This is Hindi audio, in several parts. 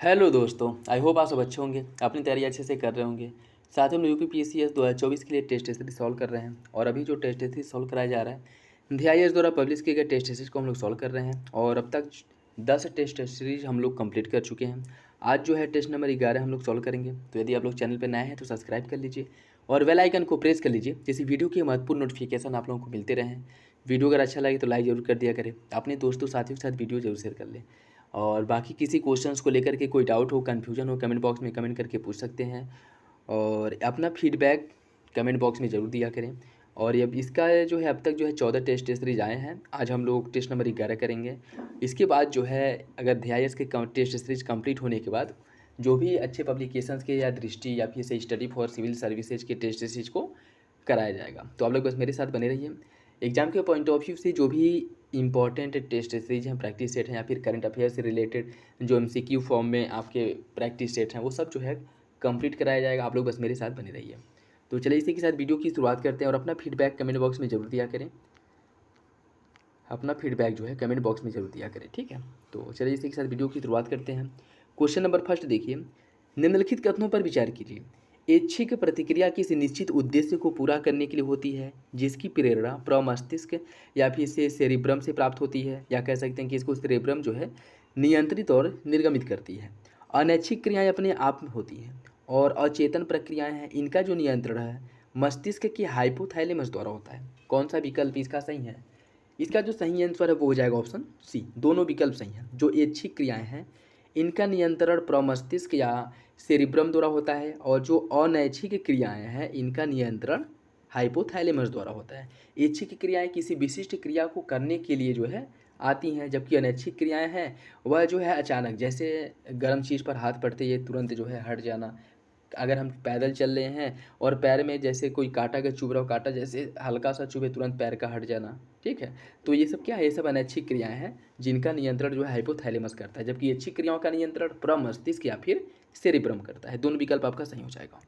हेलो दोस्तों, आई होप आप सब अच्छे होंगे, अपनी तैयारी अच्छे से कर रहे होंगे। साथ ही हम यूपीपीएससी 2024 के लिए टेस्ट सीरीज सॉल्व कर रहे हैं और अभी जो टेस्ट सीरीज सॉल्व कराया जा रहा है DIS द्वारा पब्लिश किए गए टेस्ट सीरीज को हम लोग सॉल्व कर रहे हैं और अब तक 10 टेस्ट सीरीज हम लोग कंप्लीट कर चुके हैं। आज जो है टेस्ट नंबर 11 हम लोग सॉल्व करेंगे। तो यदि आप लोग चैनल पर नए हैं तो सब्सक्राइब कर लीजिए और बेल आइकन को प्रेस कर लीजिए, जिससे वीडियो के महत्वपूर्ण नोटिफिकेशन आप लोगों को मिलते रहें। वीडियो अगर अच्छा लगे तो लाइक ज़रूर कर दिया करें, अपने दोस्तों साथियों के साथ वीडियो जरूर शेयर कर लें। और बाकी किसी क्वेश्चंस को लेकर के कोई डाउट हो, कन्फ्यूजन हो, कमेंट बॉक्स में कमेंट करके पूछ सकते हैं और अपना फीडबैक कमेंट बॉक्स में ज़रूर दिया करें। और अब इसका जो है अब तक जो है 14 टेस्ट सीरीज आए हैं। आज हम लोग टेस्ट नंबर 11 करेंगे। इसके बाद जो है अगर DIS के टेस्ट सीरीज कंप्लीट होने के बाद जो भी अच्छे पब्लिकेशंस के या दृष्टि या फिर से स्टडी फॉर सिविल सर्विसेज के टेस्ट सीरीज को कराया जाएगा। तो आप लोग बस मेरे साथ बने रहिए। एग्जाम के पॉइंट ऑफ व्यू से जो भी इंपॉर्टेंट टेस्ट सीरीज हैं, प्रैक्टिस सेट हैं या फिर करंट अफेयर से रिलेटेड जो MCQ फॉर्म में आपके प्रैक्टिस सेट हैं, वो सब जो है कंप्लीट कराया जाएगा। आप लोग बस मेरे साथ बने रहिए। तो चलिए इसी के साथ वीडियो की शुरुआत करते हैं और अपना फीडबैक कमेंट बॉक्स में ज़रूर दिया करें। अपना फीडबैक जो है कमेंट बॉक्स में ज़रूर दिया करें, ठीक है। तो चलिए इसी के साथ वीडियो की शुरुआत करते हैं। क्वेश्चन नंबर फर्स्ट देखिए, निम्नलिखित कथनों पर विचार कीजिए। ऐच्छिक प्रतिक्रिया किसी निश्चित उद्देश्य को पूरा करने के लिए होती है, जिसकी प्रेरणा प्रमस्तिष्क या फिर से सेरिब्रम से प्राप्त होती है, या कह सकते हैं कि इसको सेरिब्रम जो है नियंत्रित और निर्गमित करती है। अनैच्छिक क्रियाएं अपने आप में होती हैं और अचेतन प्रक्रियाएं हैं, इनका जो नियंत्रण है मस्तिष्क की हाइपोथैलेमस द्वारा होता है। कौन सा विकल्प इसका सही है? इसका जो सही आंसर है वो हो जाएगा ऑप्शन सी। दोनों विकल्प सही हैं। जो ऐच्छिक क्रियाएं हैं इनका नियंत्रण प्रमस्तिष्क या सेरिब्रम द्वारा होता है और जो अनैच्छिक क्रियाएं हैं इनका नियंत्रण हाइपोथैलेमस द्वारा होता है। ऐच्छिक क्रियाएं किसी विशिष्ट क्रिया को करने के लिए जो है आती हैं, जबकि अनैच्छिक क्रियाएं हैं वह जो है अचानक, जैसे गर्म चीज़ पर हाथ पड़ते ही तुरंत जो है हट जाना। अगर हम पैदल चल रहे हैं और पैर में जैसे कोई कांटा का चुभ रहा हो, कांटा जैसे हल्का सा चुभे तुरंत पैर का हट जाना, ठीक है। तो ये सब क्या है? ये सब अनैच्छिक क्रियाएं हैं जिनका नियंत्रण जो है हाइपोथैलेमस करता है, जबकि ऐच्छिक क्रियाओं का नियंत्रण प्रमस्तिष्क या फिर सेरिब्रम करता है। दोनों विकल्प आपका सही हो जाएगा।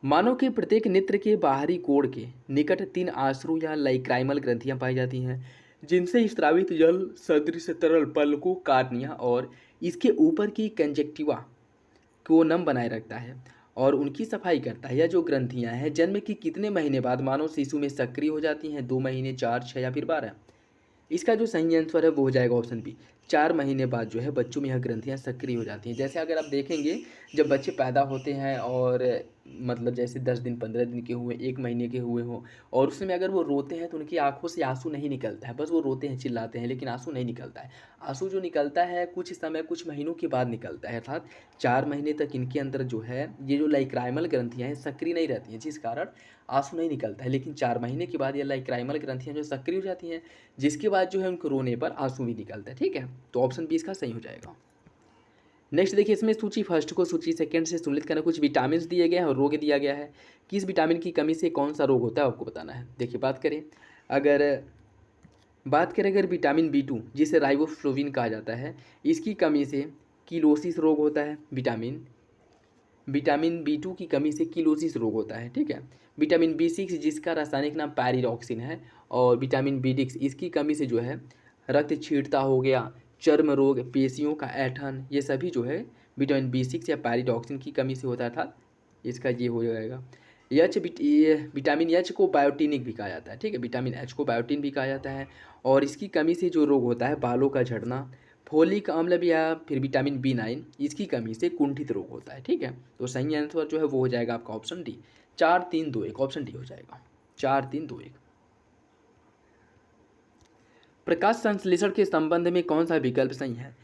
मानव के प्रत्येक नेत्र के बाहरी कोण के निकट 3 आश्रु या लाइक्राइमल ग्रंथियां पाई जाती हैं, जिनसे स्रावित जल सदृश तरल पलकों, कार्निया और इसके ऊपर की कंजक्टिवा को नम बनाए रखता है और उनकी सफाई करता है। यह जो ग्रंथियां हैं जन्म के कितने महीने बाद मानव शिशु में सक्रिय हो जाती हैं? 2 महीने, 4, 6 या फिर 12? इसका जो सही आंसर है वो हो जाएगा ऑप्शन बी। 4 महीने बाद जो है बच्चों में यह ग्रंथियां सक्रिय हो जाती हैं। जैसे अगर आप देखेंगे जब बच्चे पैदा होते हैं और मतलब जैसे 10 दिन, 15 दिन के हुए, 1 महीने के हुए हों, और उसमें अगर वो रोते हैं तो उनकी आंखों से आंसू नहीं निकलता है, बस वो रोते हैं, चिल्लाते हैं, लेकिन आंसू नहीं निकलता है। आंसू जो निकलता है कुछ समय, कुछ महीनों के बाद निकलता है, अर्थात 4 महीने तक इनके अंदर जो है ये जो लाइक्राइमल ग्रंथियां हैं सक्रिय नहीं रहती हैं, जिस कारण आंसू नहीं निकलता है। लेकिन 4 महीने के बाद ये लाइक्राइमल ग्रंथियां जो सक्रिय हो जाती हैं, जिसके बाद जो है उनको रोने पर आंसू भी निकलता है, ठीक है। तो ऑप्शन बी इसका सही हो जाएगा। नेक्स्ट देखिए, इसमें सूची फर्स्ट को सूची सेकंड से सुनिश्चित करना। कुछ विटामिन दिए गए हैं और रोग दिया गया है। किस विटामिन की कमी से कौन सा रोग होता है आपको बताना है। देखिए अगर विटामिन B2 जिसे राइबोफ्लोविन कहा जाता है, इसकी कमी से किलोसिस रोग होता है। विटामिन B2 की कमी से किलोसिस रोग होता है, ठीक है। विटामिन B6 जिसका रासायनिक नाम पैरिडॉक्सिन है, और विटामिन B6 इसकी कमी से जो है रक्तक्षीणता हो गया, चर्म रोग, पेशियों का ऐंठन, ये सभी जो है विटामिन B6 या पैरिडॉक्सिन की कमी से होता था। इसका ये हो जाएगा। विटामिन H को बायोटिनिक भी कहा जाता है, ठीक है। विटामिन H को बायोटिन भी कहा जाता है और इसकी कमी से जो रोग होता है बालों का झड़ना। फोलिक अम्ल भी या फिर विटामिन B9 इसकी कमी से कुंठित रोग होता है, ठीक है। तो सही आंसर जो है वो हो जाएगा आपका ऑप्शन डी। 4 3 2 1 ऑप्शन डी हो जाएगा। 4 3 2 1। प्रकाश संश्लेषण के संबंध में कौन सा विकल्प सही है?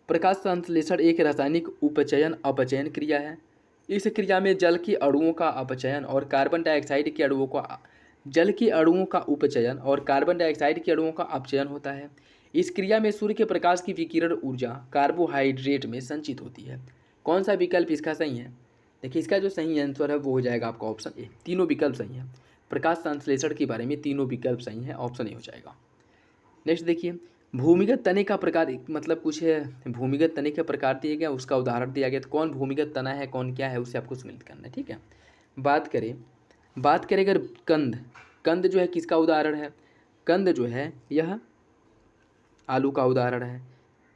प्रकाश संश्लेषण एक रासायनिक उपचयन अपचयन क्रिया है। इस क्रिया में जल के अणुओं का अपचयन और कार्बन डाइऑक्साइड के अणुओं का जल के अणुओं का उपचयन और कार्बन डाइऑक्साइड के अणुओं का अपचयन होता है। इस क्रिया में सूर्य के प्रकाश की विकिरण ऊर्जा कार्बोहाइड्रेट में संचित होती है। कौन सा विकल्प इसका सही है? देखिए, इसका जो सही आंसर है वो हो जाएगा आपका ऑप्शन ए। तीनों विकल्प सही हैं। प्रकाश संश्लेषण के बारे में तीनों विकल्प सही हैं, ऑप्शन ए हो जाएगा। नेक्स्ट देखिए, भूमिगत तने का प्रकार, मतलब कुछ है भूमिगत तने का प्रकार दिया गया, उसका उदाहरण दिया गया। तो कौन भूमिगत तना है, कौन क्या है, उसे आपको सम्मिलित करना है, ठीक है। बात करें अगर कंद जो है किसका उदाहरण है? कंद जो है यह आलू का उदाहरण है।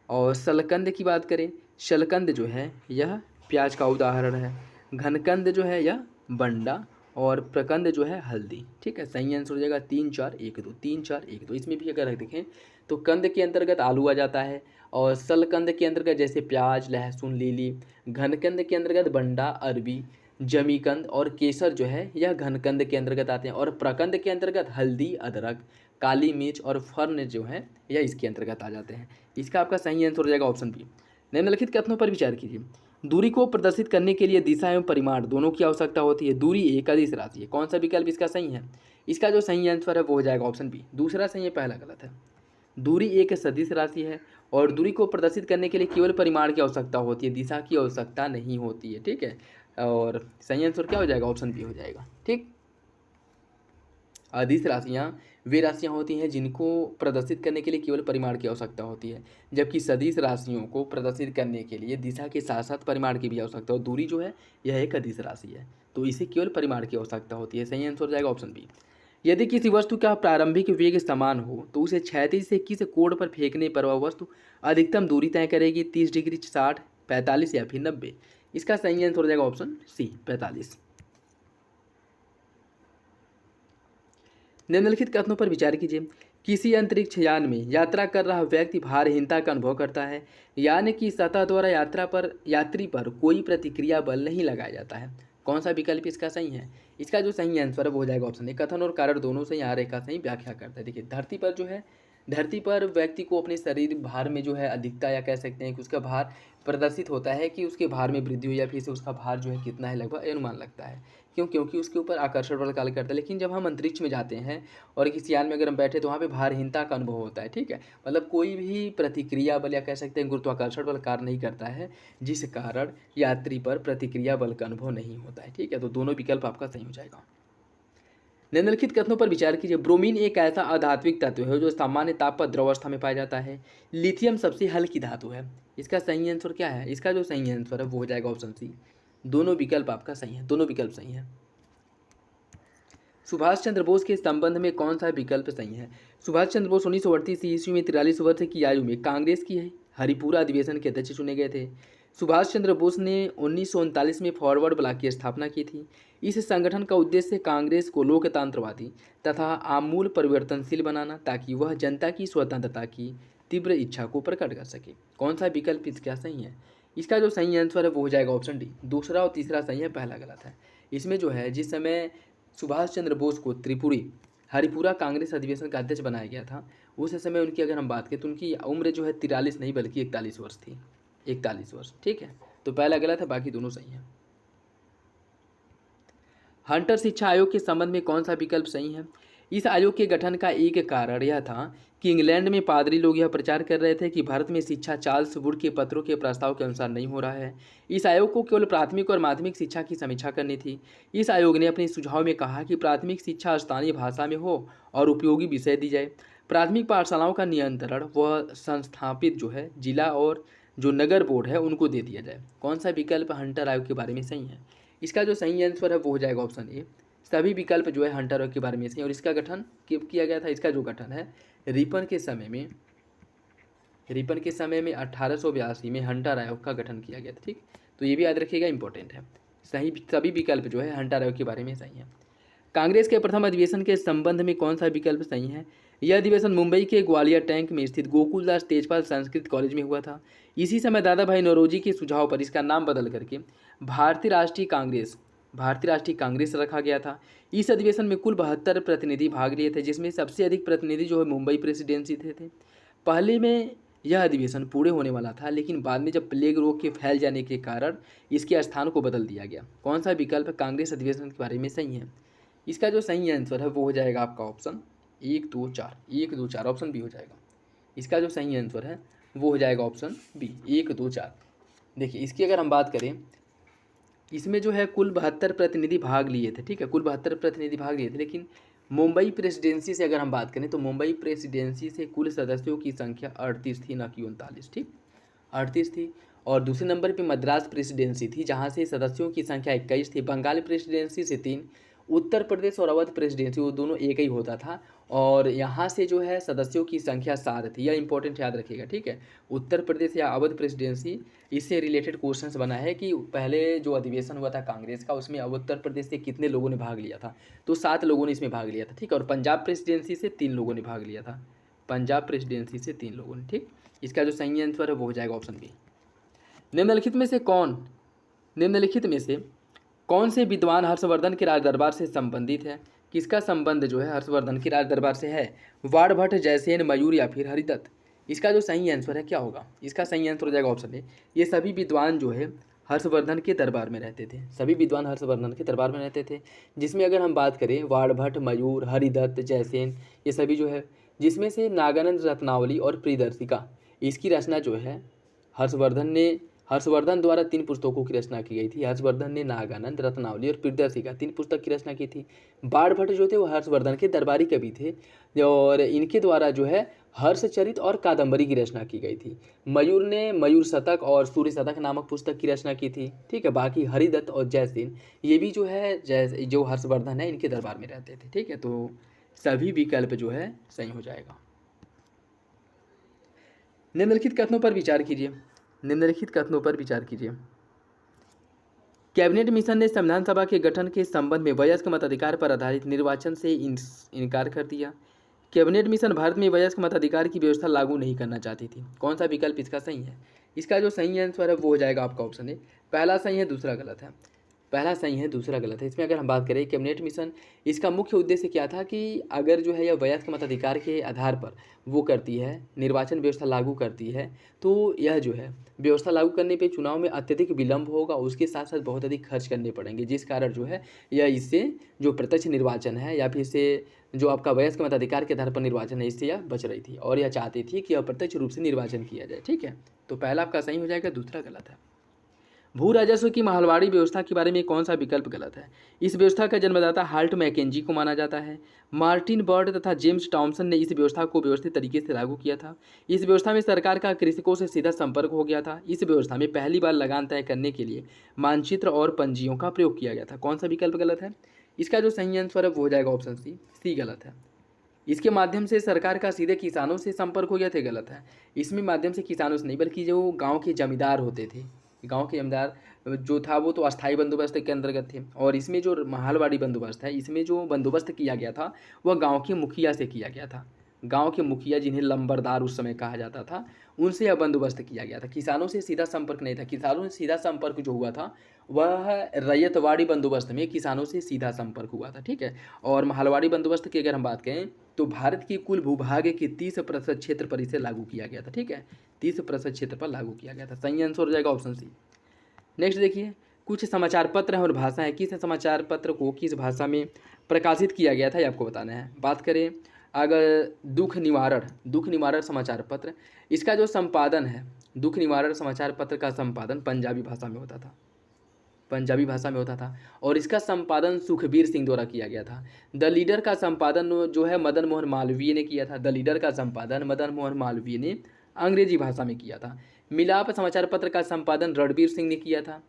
और सलकंद की बात करें शलकंद जो है यह प्याज का उदाहरण है, घनकंद जो है यह बंडा, और प्रकंद जो है हल्दी। ठीक है, सही आंसर हो जाएगा 3 4 1 2, 3 4 1 2। इसमें भी अगर देखें तो कंद के अंतर्गत आलू आ जाता है, और शलकंद के अंतर्गत जैसे प्याज, लहसुन, लीली। घनकंद के अंतर्गत बंडा, अरबी, जमीकंद और केसर जो है यह घनकंद के अंतर्गत आते हैं, और प्रकंद के अंतर्गत हल्दी, अदरक, काली मिर्च और फर्न जो है यह इसके अंतर्गत आ जाते हैं। इसका आपका सही आंसर हो जाएगा ऑप्शन बी। निम्नलिखित कथनों पर विचार कीजिए। दूरी को प्रदर्शित करने के लिए दिशा एवं परिमाण दोनों की आवश्यकता होती है। दूरी एक अदिश राशि है। कौन सा विकल्प इसका सही है? इसका जो सही आंसर है वो हो जाएगा ऑप्शन बी। दूसरा सही है, पहला गलत है। दूरी एक सदिश राशि है, और दूरी को प्रदर्शित करने के लिए केवल परिमाण की आवश्यकता होती है, दिशा की आवश्यकता नहीं होती है। ठीक है, और सही आंसर क्या हो जाएगा? ऑप्शन बी हो जाएगा। ठीक, अदिश राशियाँ वे राशियाँ होती हैं जिनको प्रदर्शित करने के लिए केवल परिमाण की आवश्यकता होती है, जबकि सदिश राशियों को प्रदर्शित करने के लिए दिशा के साथ साथ परिमाण की भी आवश्यकता हो। दूरी जो है यह एक अदिश राशि है, तो इसे केवल परिमाण की आवश्यकता होती है। सही आंसर हो जाएगा ऑप्शन बी। यदि किसी वस्तु का प्रारंभिक वेग समान हो तो उसे क्षैतिज से किस कोण पर फेंकने पर वह वस्तु अधिकतम दूरी तय करेगी? 30 डिग्री, 60, 45 या फिर 90? इसका सही आंसर हो जाएगा ऑप्शन सी, 45। निम्नलिखित कथनों पर विचार कीजिए। किसी अंतरिक्ष यान में यात्रा कर रहा व्यक्ति भारहीनता का अनुभव करता है। यान की सतह द्वारा यात्री पर कोई प्रतिक्रिया बल नहीं लगाया जाता है। कौन सा विकल्प इसका सही है? इसका जो सही आंसर है वो हो जाएगा ऑप्शन ए। कथन और कारण दोनों से यहाँ रेखा सही व्याख्या करता है। देखिए, धरती पर व्यक्ति को अपने शरीर भार में जो है अधिकता, या कह सकते हैं कि उसका भार प्रदर्शित होता है कि उसके भार में वृद्धि हुई या फिर से उसका भार जो है कितना है, लगभग अनुमान लगता है। क्यों? क्योंकि उसके ऊपर आकर्षण बल कार्य करता है। लेकिन जब हम अंतरिक्ष में जाते हैं और किसी यान में अगर हम बैठे तो वहाँ पे भारहीनता का अनुभव होता है। ठीक है, मतलब कोई भी प्रतिक्रिया बल, या कह सकते हैं गुरुत्वाकर्षण बल कार्य नहीं करता है, जिस कारण यात्री पर प्रतिक्रिया बल का अनुभव नहीं होता है। ठीक है, तो दोनों विकल्प आपका सही हो जाएगा। निम्नलिखित कथनों पर विचार कीजिए। ब्रोमीन एक ऐसा अधात्विक तत्व है जो सामान्य ताप पर द्रवावस्था में पाया जाता है। लिथियम सबसे हल्की धातु है। इसका सही आंसर क्या है? इसका जो सही आंसर है वो हो जाएगा ऑप्शन सी। दोनों विकल्प आपका सही है, दोनों विकल्प सही है। सुभाष चंद्र बोस के संबंध में कौन सा विकल्प सही है? सुभाष चंद्र बोस 1938 ईस्वी में 43 वर्ष की आयु में कांग्रेस की हरिपुरा अधिवेशन के अध्यक्ष चुने गए थे। सुभाष चंद्र बोस ने 1939 में फॉरवर्ड ब्लॉक की स्थापना की थी। इस संगठन का उद्देश्य कांग्रेस को लोकतंत्रवादी तथा आमूल परिवर्तनशील बनाना, ताकि वह जनता की स्वतंत्रता की तीव्र इच्छा को प्रकट कर सके। कौन सा विकल्प इसका सही है? इसका जो सही आंसर है वो हो जाएगा ऑप्शन डी। दूसरा और तीसरा सही है, पहला गलत है। इसमें जो है, जिस समय सुभाष चंद्र बोस को त्रिपुरी हरिपुरा कांग्रेस अधिवेशन का अध्यक्ष बनाया गया था, उस समय उनकी अगर हम बात करें तो उनकी उम्र जो है 43 नहीं बल्कि 41 वर्ष थी। 41 वर्ष। ठीक है, तो पहला गलत है, बाकी दोनों सही है। हंटर शिक्षा आयोग के संबंध में कौन सा विकल्प सही है? इस आयोग के गठन का एक कारण यह था कि इंग्लैंड में पादरी लोग यह प्रचार कर रहे थे कि भारत में शिक्षा चार्ल्स वुड के पत्रों के प्रस्ताव के अनुसार नहीं हो रहा है। इस आयोग को केवल प्राथमिक और माध्यमिक शिक्षा की समीक्षा करनी थी। इस आयोग ने अपने सुझाव में कहा कि प्राथमिक शिक्षा स्थानीय भाषा में हो और उपयोगी विषय दी जाए। प्राथमिक पाठशालाओं का नियंत्रण वह संस्थापित जो है जिला और जो नगर बोर्ड है उनको दे दिया जाए। कौन सा विकल्प हंटर आयोग के बारे में सही है? इसका जो सही आंसर है वो हो जाएगा ऑप्शन ए। सभी विकल्प जो है हंटर आयोग के बारे में सही, और इसका गठन कब किया गया था? इसका जो गठन है रिपन के समय में 1882 में हंटर आयोग का गठन किया गया था। ठीक, तो ये भी याद रखिएगा, इंपॉर्टेंट है। सही सभी विकल्प जो है हंटर आयोग के बारे में सही है। कांग्रेस के प्रथम अधिवेशन के संबंध में कौन सा विकल्प सही है? यह अधिवेशन मुंबई के ग्वालियर टैंक में स्थित गोकुलदास तेजपाल संस्कृत कॉलेज में हुआ था। इसी समय दादा भाई नौरोजी के सुझाव पर इसका नाम बदल करके भारतीय राष्ट्रीय कांग्रेस रखा गया था। इस अधिवेशन में कुल 72 प्रतिनिधि भाग लिए थे, जिसमें सबसे अधिक प्रतिनिधि जो है मुंबई प्रेसिडेंसी थे। पहले में यह अधिवेशन पूरे होने वाला था, लेकिन बाद में जब प्लेग रोग के फैल जाने के कारण इसके स्थान को बदल दिया गया। कौन सा विकल्प कांग्रेस अधिवेशन के बारे में सही है? इसका जो सही आंसर है वो हो जाएगा आपका ऑप्शन 1 2 4 ऑप्शन बी हो जाएगा। इसका जो सही आंसर है वो हो जाएगा ऑप्शन बी, 1 2 4। देखिए, इसकी अगर हम बात करें, इसमें जो है कुल 72 प्रतिनिधि भाग लिए थे। ठीक है, कुल 72 प्रतिनिधि भाग लिए थे, लेकिन मुंबई प्रेसिडेंसी से अगर हम बात करें तो मुंबई प्रेसिडेंसी से कुल सदस्यों की संख्या 38 थी, न कि 39। ठीक, 38 थी। और दूसरे नंबर पे मद्रास प्रेसिडेंसी थी, जहाँ से सदस्यों की संख्या 21 थी। बंगाल प्रेसिडेंसी से 3, उत्तर प्रदेश और अवध प्रेसिडेंसी वो दोनों एक ही होता था, और यहाँ से जो है सदस्यों की संख्या 7 थी। यह इंपॉर्टेंट याद रखिएगा, ठीक है। उत्तर प्रदेश या अवध प्रेसिडेंसी, इससे रिलेटेड क्वेश्चंस बना है कि पहले जो अधिवेशन हुआ था कांग्रेस का, उसमें उत्तर प्रदेश से कितने लोगों ने भाग लिया था, तो 7 लोगों ने इसमें भाग लिया था, ठीक है। और पंजाब प्रेसिडेंसी से 3 लोगों ने भाग लिया था, पंजाब प्रेसिडेंसी से 3 लोगों ने, ठीक। इसका जो सही आंसर है वो हो जाएगा ऑप्शन बी। निम्नलिखित में से कौन से विद्वान हर्षवर्धन के राज दरबार से संबंधित है? किसका संबंध जो है हर्षवर्धन के राज दरबार से है? वाणभट्ट, जयसेन, मयूर या फिर हरिदत्त? इसका जो सही आंसर है क्या होगा? इसका सही आंसर हो जाएगा ऑप्शन ए। ये सभी विद्वान जो है हर्षवर्धन के दरबार में रहते थे, सभी विद्वान हर्षवर्धन के दरबार में रहते थे। जिसमें अगर हम बात करें वाणभट्ट, मयूर, हरिदत्त, जयसेन, ये सभी जो है, जिसमें से नागानंद रत्नावली और प्रियदर्शिका, इसकी रचना जो है हर्षवर्धन द्वारा 3 पुस्तकों की रचना की गई थी। हर्षवर्धन ने नागानंद, रत्नावली और प्रियदर्शिका 3 पुस्तक की रचना की थी। बाणभट्ट जो थे वो हर्षवर्धन के दरबारी कवि थे, और इनके द्वारा जो है हर्षचरित और कादंबरी की रचना की गई थी। मयूर ने मयूर शतक और सूर्य शतक नामक पुस्तक की रचना की थी, ठीक है। बाकी हरिदत्त और जयसेन, ये भी जो है जो हर्षवर्धन है इनके दरबार में रहते थे, ठीक है। तो सभी विकल्प जो है सही हो जाएगा। निम्नलिखित कथनों पर विचार कीजिए। कैबिनेट मिशन ने संविधान सभा के गठन के संबंध में वयस्क मताधिकार पर आधारित निर्वाचन से इनकार कर दिया। कैबिनेट मिशन भारत में वयस्क मताधिकार की व्यवस्था लागू नहीं करना चाहती थी। कौन सा विकल्प इसका सही है? इसका जो सही आंसर है वो हो जाएगा आपका ऑप्शन ए। पहला सही है, दूसरा गलत है। पहला सही है, दूसरा गलत है। इसमें अगर हम बात करें कैबिनेट मिशन, इसका मुख्य उद्देश्य क्या था कि अगर जो है यह वयस्क मताधिकार के आधार पर वो करती है, निर्वाचन व्यवस्था लागू करती है, तो यह जो है व्यवस्था लागू करने पे चुनाव में अत्यधिक विलंब होगा, उसके साथ साथ बहुत अधिक खर्च करने पड़ेंगे, जिस कारण जो है यह इससे जो प्रत्यक्ष निर्वाचन है या फिर से जो आपका वयस्क मताधिकार के आधार पर निर्वाचन है, इससे यह बच रही थी और यह चाहती थी कि अप्रत्यक्ष रूप से निर्वाचन किया जाए, ठीक है। तो पहला आपका सही हो जाएगा, दूसरा गलत है। भू राजस्व की महलवाड़ी व्यवस्था के बारे में कौन सा विकल्प गलत है? इस व्यवस्था का जन्मदाता हाल्ट मैकेंजी को माना जाता है। मार्टिन बर्ड तथा जेम्स टॉमसन ने इस व्यवस्था को व्यवस्थित तरीके से लागू किया था। इस व्यवस्था में सरकार का कृषकों से सीधा संपर्क हो गया था। इस व्यवस्था में पहली बार लगान तय करने के लिए मानचित्र और पंजियों का प्रयोग किया गया था। कौन सा विकल्प गलत है? इसका जो सही आंसर है वो हो जाएगा ऑप्शन सी। सी गलत है। इसके माध्यम से सरकार का सीधे किसानों से संपर्क हो गया था, गलत है। इसमें माध्यम से किसानों से नहीं, बल्कि जो गाँव के जमींदार होते थे, गांव के जमींदार जो था वो तो अस्थाई बंदोबस्त के अंतर्गत थे, और इसमें जो महलवाड़ी बंदोबस्त है, इसमें जो बंदोबस्त किया गया था वह गांव के मुखिया से किया गया था। गांव के मुखिया, जिन्हें लंबरदार उस समय कहा जाता था, उनसे यह बंदोबस्त किया गया था। किसानों से सीधा संपर्क नहीं था। किसानों से सीधा संपर्क जो हुआ था वह रैयतवाड़ी बंदोबस्त में किसानों से सीधा संपर्क हुआ था, ठीक है। और महलवाड़ी बंदोबस्त की अगर हम बात करें तो भारत की कुल भूभाग के 30% क्षेत्र पर इसे लागू किया गया था, ठीक है। 30% क्षेत्र पर लागू किया गया था। सही आंसर हो जाएगा ऑप्शन सी। नेक्स्ट देखिए, कुछ समाचार पत्र हैं और भाषा है। किस समाचार पत्र को किस भाषा में प्रकाशित किया गया था, ये आपको बताना है। बात करें अगर दुख निवारण समाचार पत्र, इसका जो संपादन है, दुख निवारण समाचार पत्र का संपादन पंजाबी भाषा में होता था, और इसका संपादन सुखबीर सिंह द्वारा किया गया था। द लीडर का संपादन जो है मदन मोहन मालवीय ने किया था। द लीडर का संपादन मदन मोहन मालवीय ने अंग्रेजी भाषा में किया था। मिलाप समाचार पत्र का संपादन रणबीर सिंह ने किया था।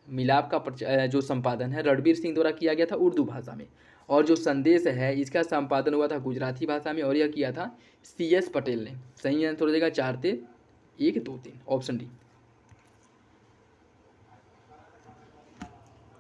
मिलाप का जो संपादन है रणबीर सिंह द्वारा किया गया था उर्दू भाषा में। और जो संदेश है इसका संपादन हुआ था गुजराती भाषा में, और यह किया था CS पटेल ने। सही आंसर हो जाएगा 4 से 1 2 3 ऑप्शन डी।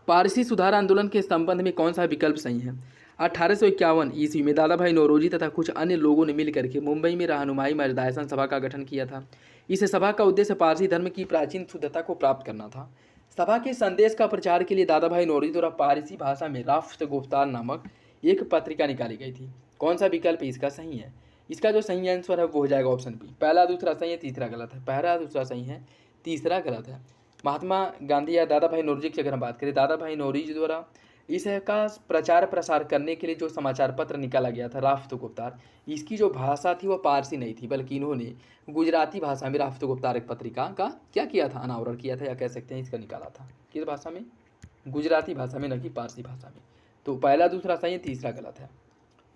पारसी सुधार आंदोलन के संबंध में कौन सा विकल्प सही है? 1851 ईस्वी में दादा भाई नौरोजी तथा कुछ अन्य लोगों ने मिलकर के मुंबई में रहनुमाई मजदायसन सभा का गठन किया था। इस सभा का उद्देश्य पारसी धर्म की प्राचीन शुद्धता को प्राप्त करना था। सभा के संदेश का प्रचार के लिए दादा भाई नौरोजी द्वारा पारसी भाषा में राष्ट्र गुफ्तार नामक एक पत्रिका निकाली गई थी। कौन सा विकल्प इसका सही है? इसका जो सही आंसर है वो हो जाएगा ऑप्शन बी। पहला दूसरा सही है, तीसरा गलत है। पहला दूसरा सही है, तीसरा गलत है। महात्मा गांधी या दादा भाई नौरोजी की अगर हम बात करें, दादा भाई नौरोजी द्वारा इसका प्रचार प्रसार करने के लिए जो समाचार पत्र निकाला गया था राष्ट्र गुफ्तार, इसकी जो भाषा थी वह पारसी नहीं थी, बल्कि इन्होंने गुजराती भाषा में राष्ट्र गुफ्तार एक पत्रिका का क्या किया था, अनावरण किया था, या कह सकते हैं इसका निकाला था। किस भाषा में? गुजराती भाषा में, न कि पारसी भाषा में। तो पहला दूसरा सही है, तीसरा गलत है।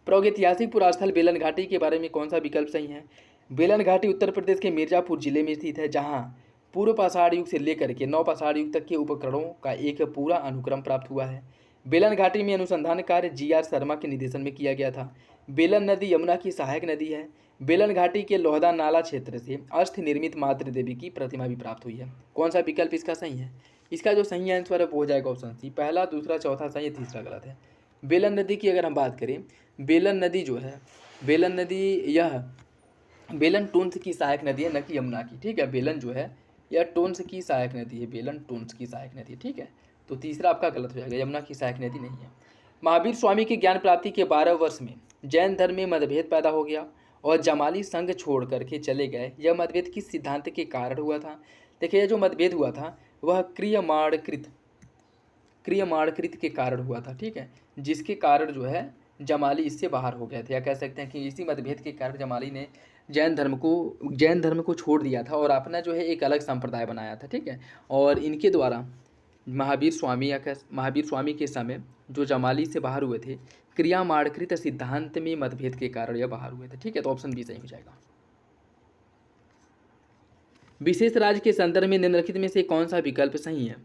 प्रागैतिहासिक पुरास्थल बेलन घाटी के बारे में कौन सा विकल्प सही है? बेलन घाटी उत्तर प्रदेश के मिर्जापुर जिले में स्थित है, जहाँ पूर्व पाषाण युग से लेकर के नव पाषाण युग तक के उपकरणों का एक पूरा अनुक्रम प्राप्त हुआ है। बेलन घाटी में अनुसंधान कार्य GR शर्मा के निर्देशन में किया गया था। बेलन नदी यमुना की सहायक नदी है। बेलन घाटी के लोहदा नाला क्षेत्र से अस्त निर्मित मातृ देवी की प्रतिमा भी प्राप्त हुई है। कौन सा विकल्प इसका सही है? इसका जो सही आंसर है वो हो जाएगा ऑप्शन सी, पहला, दूसरा, चौथा सही है, तीसरा गलत है। बेलन नदी की अगर हम बात करें, बेलन नदी जो है, बेलन नदी यह बेलन टोन्स की सहायक नदी है, न कि यमुना की। ठीक है, बेलन जो है यह टोन्स की सहायक नदी है, बेलन टोन्स की सहायक नदी है। ठीक है, तो तीसरा आपका गलत हो जाएगा, यमुना की सहायक नदी नहीं है। महावीर स्वामी की ज्ञान प्राप्ति के 12 वर्ष में जैन धर्म में मतभेद पैदा हो गया और जमाली संघ छोड़ करके चले गए। यह मतभेद किस सिद्धांत के कारण हुआ था? देखिए, यह जो मतभेद हुआ था वह क्रियमाणकृत के कारण हुआ था। ठीक है, जिसके कारण जो है जमाली इससे बाहर हो गए थे, या कह सकते हैं कि इसी मतभेद के कारण जमाली ने जैन धर्म को छोड़ दिया था और अपना जो है एक अलग संप्रदाय बनाया था। ठीक है, और इनके द्वारा महावीर स्वामी के समय जो जमाली से बाहर हुए थे, क्रियामाणकृत सिद्धांत में मतभेद के कारण यह बाहर हुए थे। ठीक है, तो ऑप्शन बी सही हो जाएगा। विशेष राज्य के संदर्भ में निम्नलिखित में से कौन सा विकल्प सही है?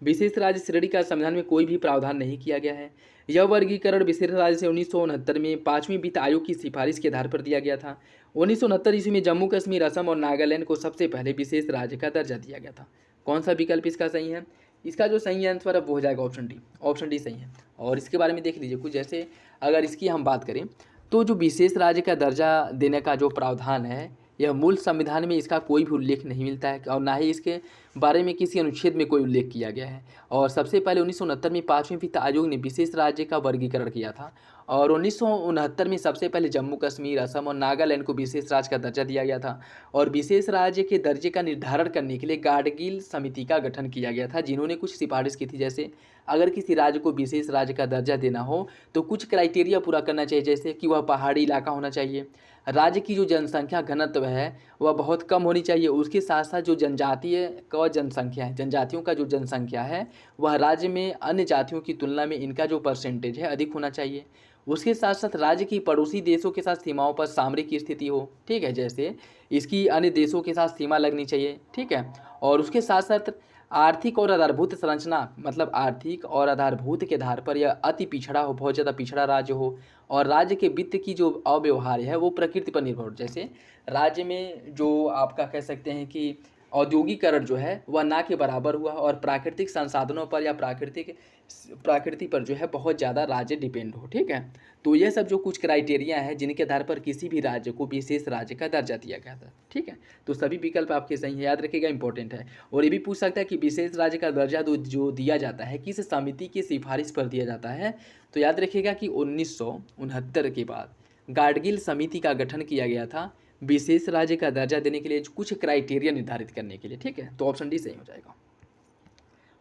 विशेष राज्य श्रेणी का संविधान में कोई भी प्रावधान नहीं किया गया है। यह वर्गीकरण विशेष राज्य से 1969 में 5वीं वित्त आयोग की सिफारिश के आधार पर दिया गया था। 1969 ईस्वी में जम्मू कश्मीर, असम और नागालैंड को सबसे पहले विशेष राज्य का दर्जा दिया गया था। कौन सा विकल्प इसका सही है? इसका जो सही आंसर है वो हो जाएगा ऑप्शन डी। ऑप्शन डी सही है। और इसके बारे में देख लीजिए कुछ, जैसे अगर इसकी हम बात करें तो जो विशेष राज्य का दर्जा देने का जो प्रावधान है, यह मूल संविधान में इसका कोई भी उल्लेख नहीं मिलता है और ना ही इसके बारे में किसी अनुच्छेद में कोई उल्लेख किया गया है। और सबसे पहले 1969 में 5वीं वित्त आयोग ने विशेष राज्य का वर्गीकरण किया था और 1969 में सबसे पहले जम्मू कश्मीर, असम और नागालैंड को विशेष राज्य का दर्जा दिया गया था। और विशेष राज्य के दर्जे का निर्धारण करने के लिए गाडगिल समिति का गठन किया गया था, जिन्होंने कुछ सिफारिश की थी। जैसे अगर किसी राज्य को विशेष राज्य का दर्जा देना हो तो कुछ क्राइटेरिया पूरा करना चाहिए, जैसे कि वह पहाड़ी इलाका होना चाहिए, राज्य की जो जनसंख्या घनत्व है वह बहुत कम होनी चाहिए, उसके साथ साथ जो जनजातीय का जनसंख्या है, जनजातियों का जो जनसंख्या है वह राज्य में अन्य जातियों की तुलना में इनका जो परसेंटेज है अधिक होना चाहिए। उसके साथ साथ राज्य की पड़ोसी देशों के साथ सीमाओं पर सामरिक स्थिति हो। ठीक है, जैसे इसकी अन्य देशों के साथ सीमा लगनी चाहिए। ठीक है, और उसके साथ साथ आर्थिक और आधारभूत संरचना, मतलब आर्थिक और आधारभूत के आधार पर यह अति पिछड़ा हो, बहुत ज़्यादा पिछड़ा राज्य हो। और राज्य के वित्त की जो अव्यवहार्य है वो प्रकृति पर निर्भर हो। जैसे राज्य में जो आपका कह सकते हैं कि औद्योगिकरण जो है वह ना के बराबर हुआ और प्राकृतिक संसाधनों पर या प्रकृति पर जो है बहुत ज़्यादा राज्य डिपेंड हो। ठीक है, तो यह सब जो कुछ क्राइटेरिया है जिनके आधार पर किसी भी राज्य को विशेष राज्य का दर्जा दिया गया था। ठीक है, तो सभी विकल्प आपके सही है, याद रखिएगा, इंपॉर्टेंट है। और ये भी पूछ सकता है कि विशेष राज्य का दर्जा जो दिया जाता है किस समिति की सिफारिश पर दिया जाता है, तो याद रखिएगा कि 1969 के बाद गाडगिल समिति का गठन किया गया था विशेष राज्य का दर्जा देने के लिए कुछ क्राइटेरिया निर्धारित करने के लिए। ठीक है, तो ऑप्शन डी सही हो जाएगा।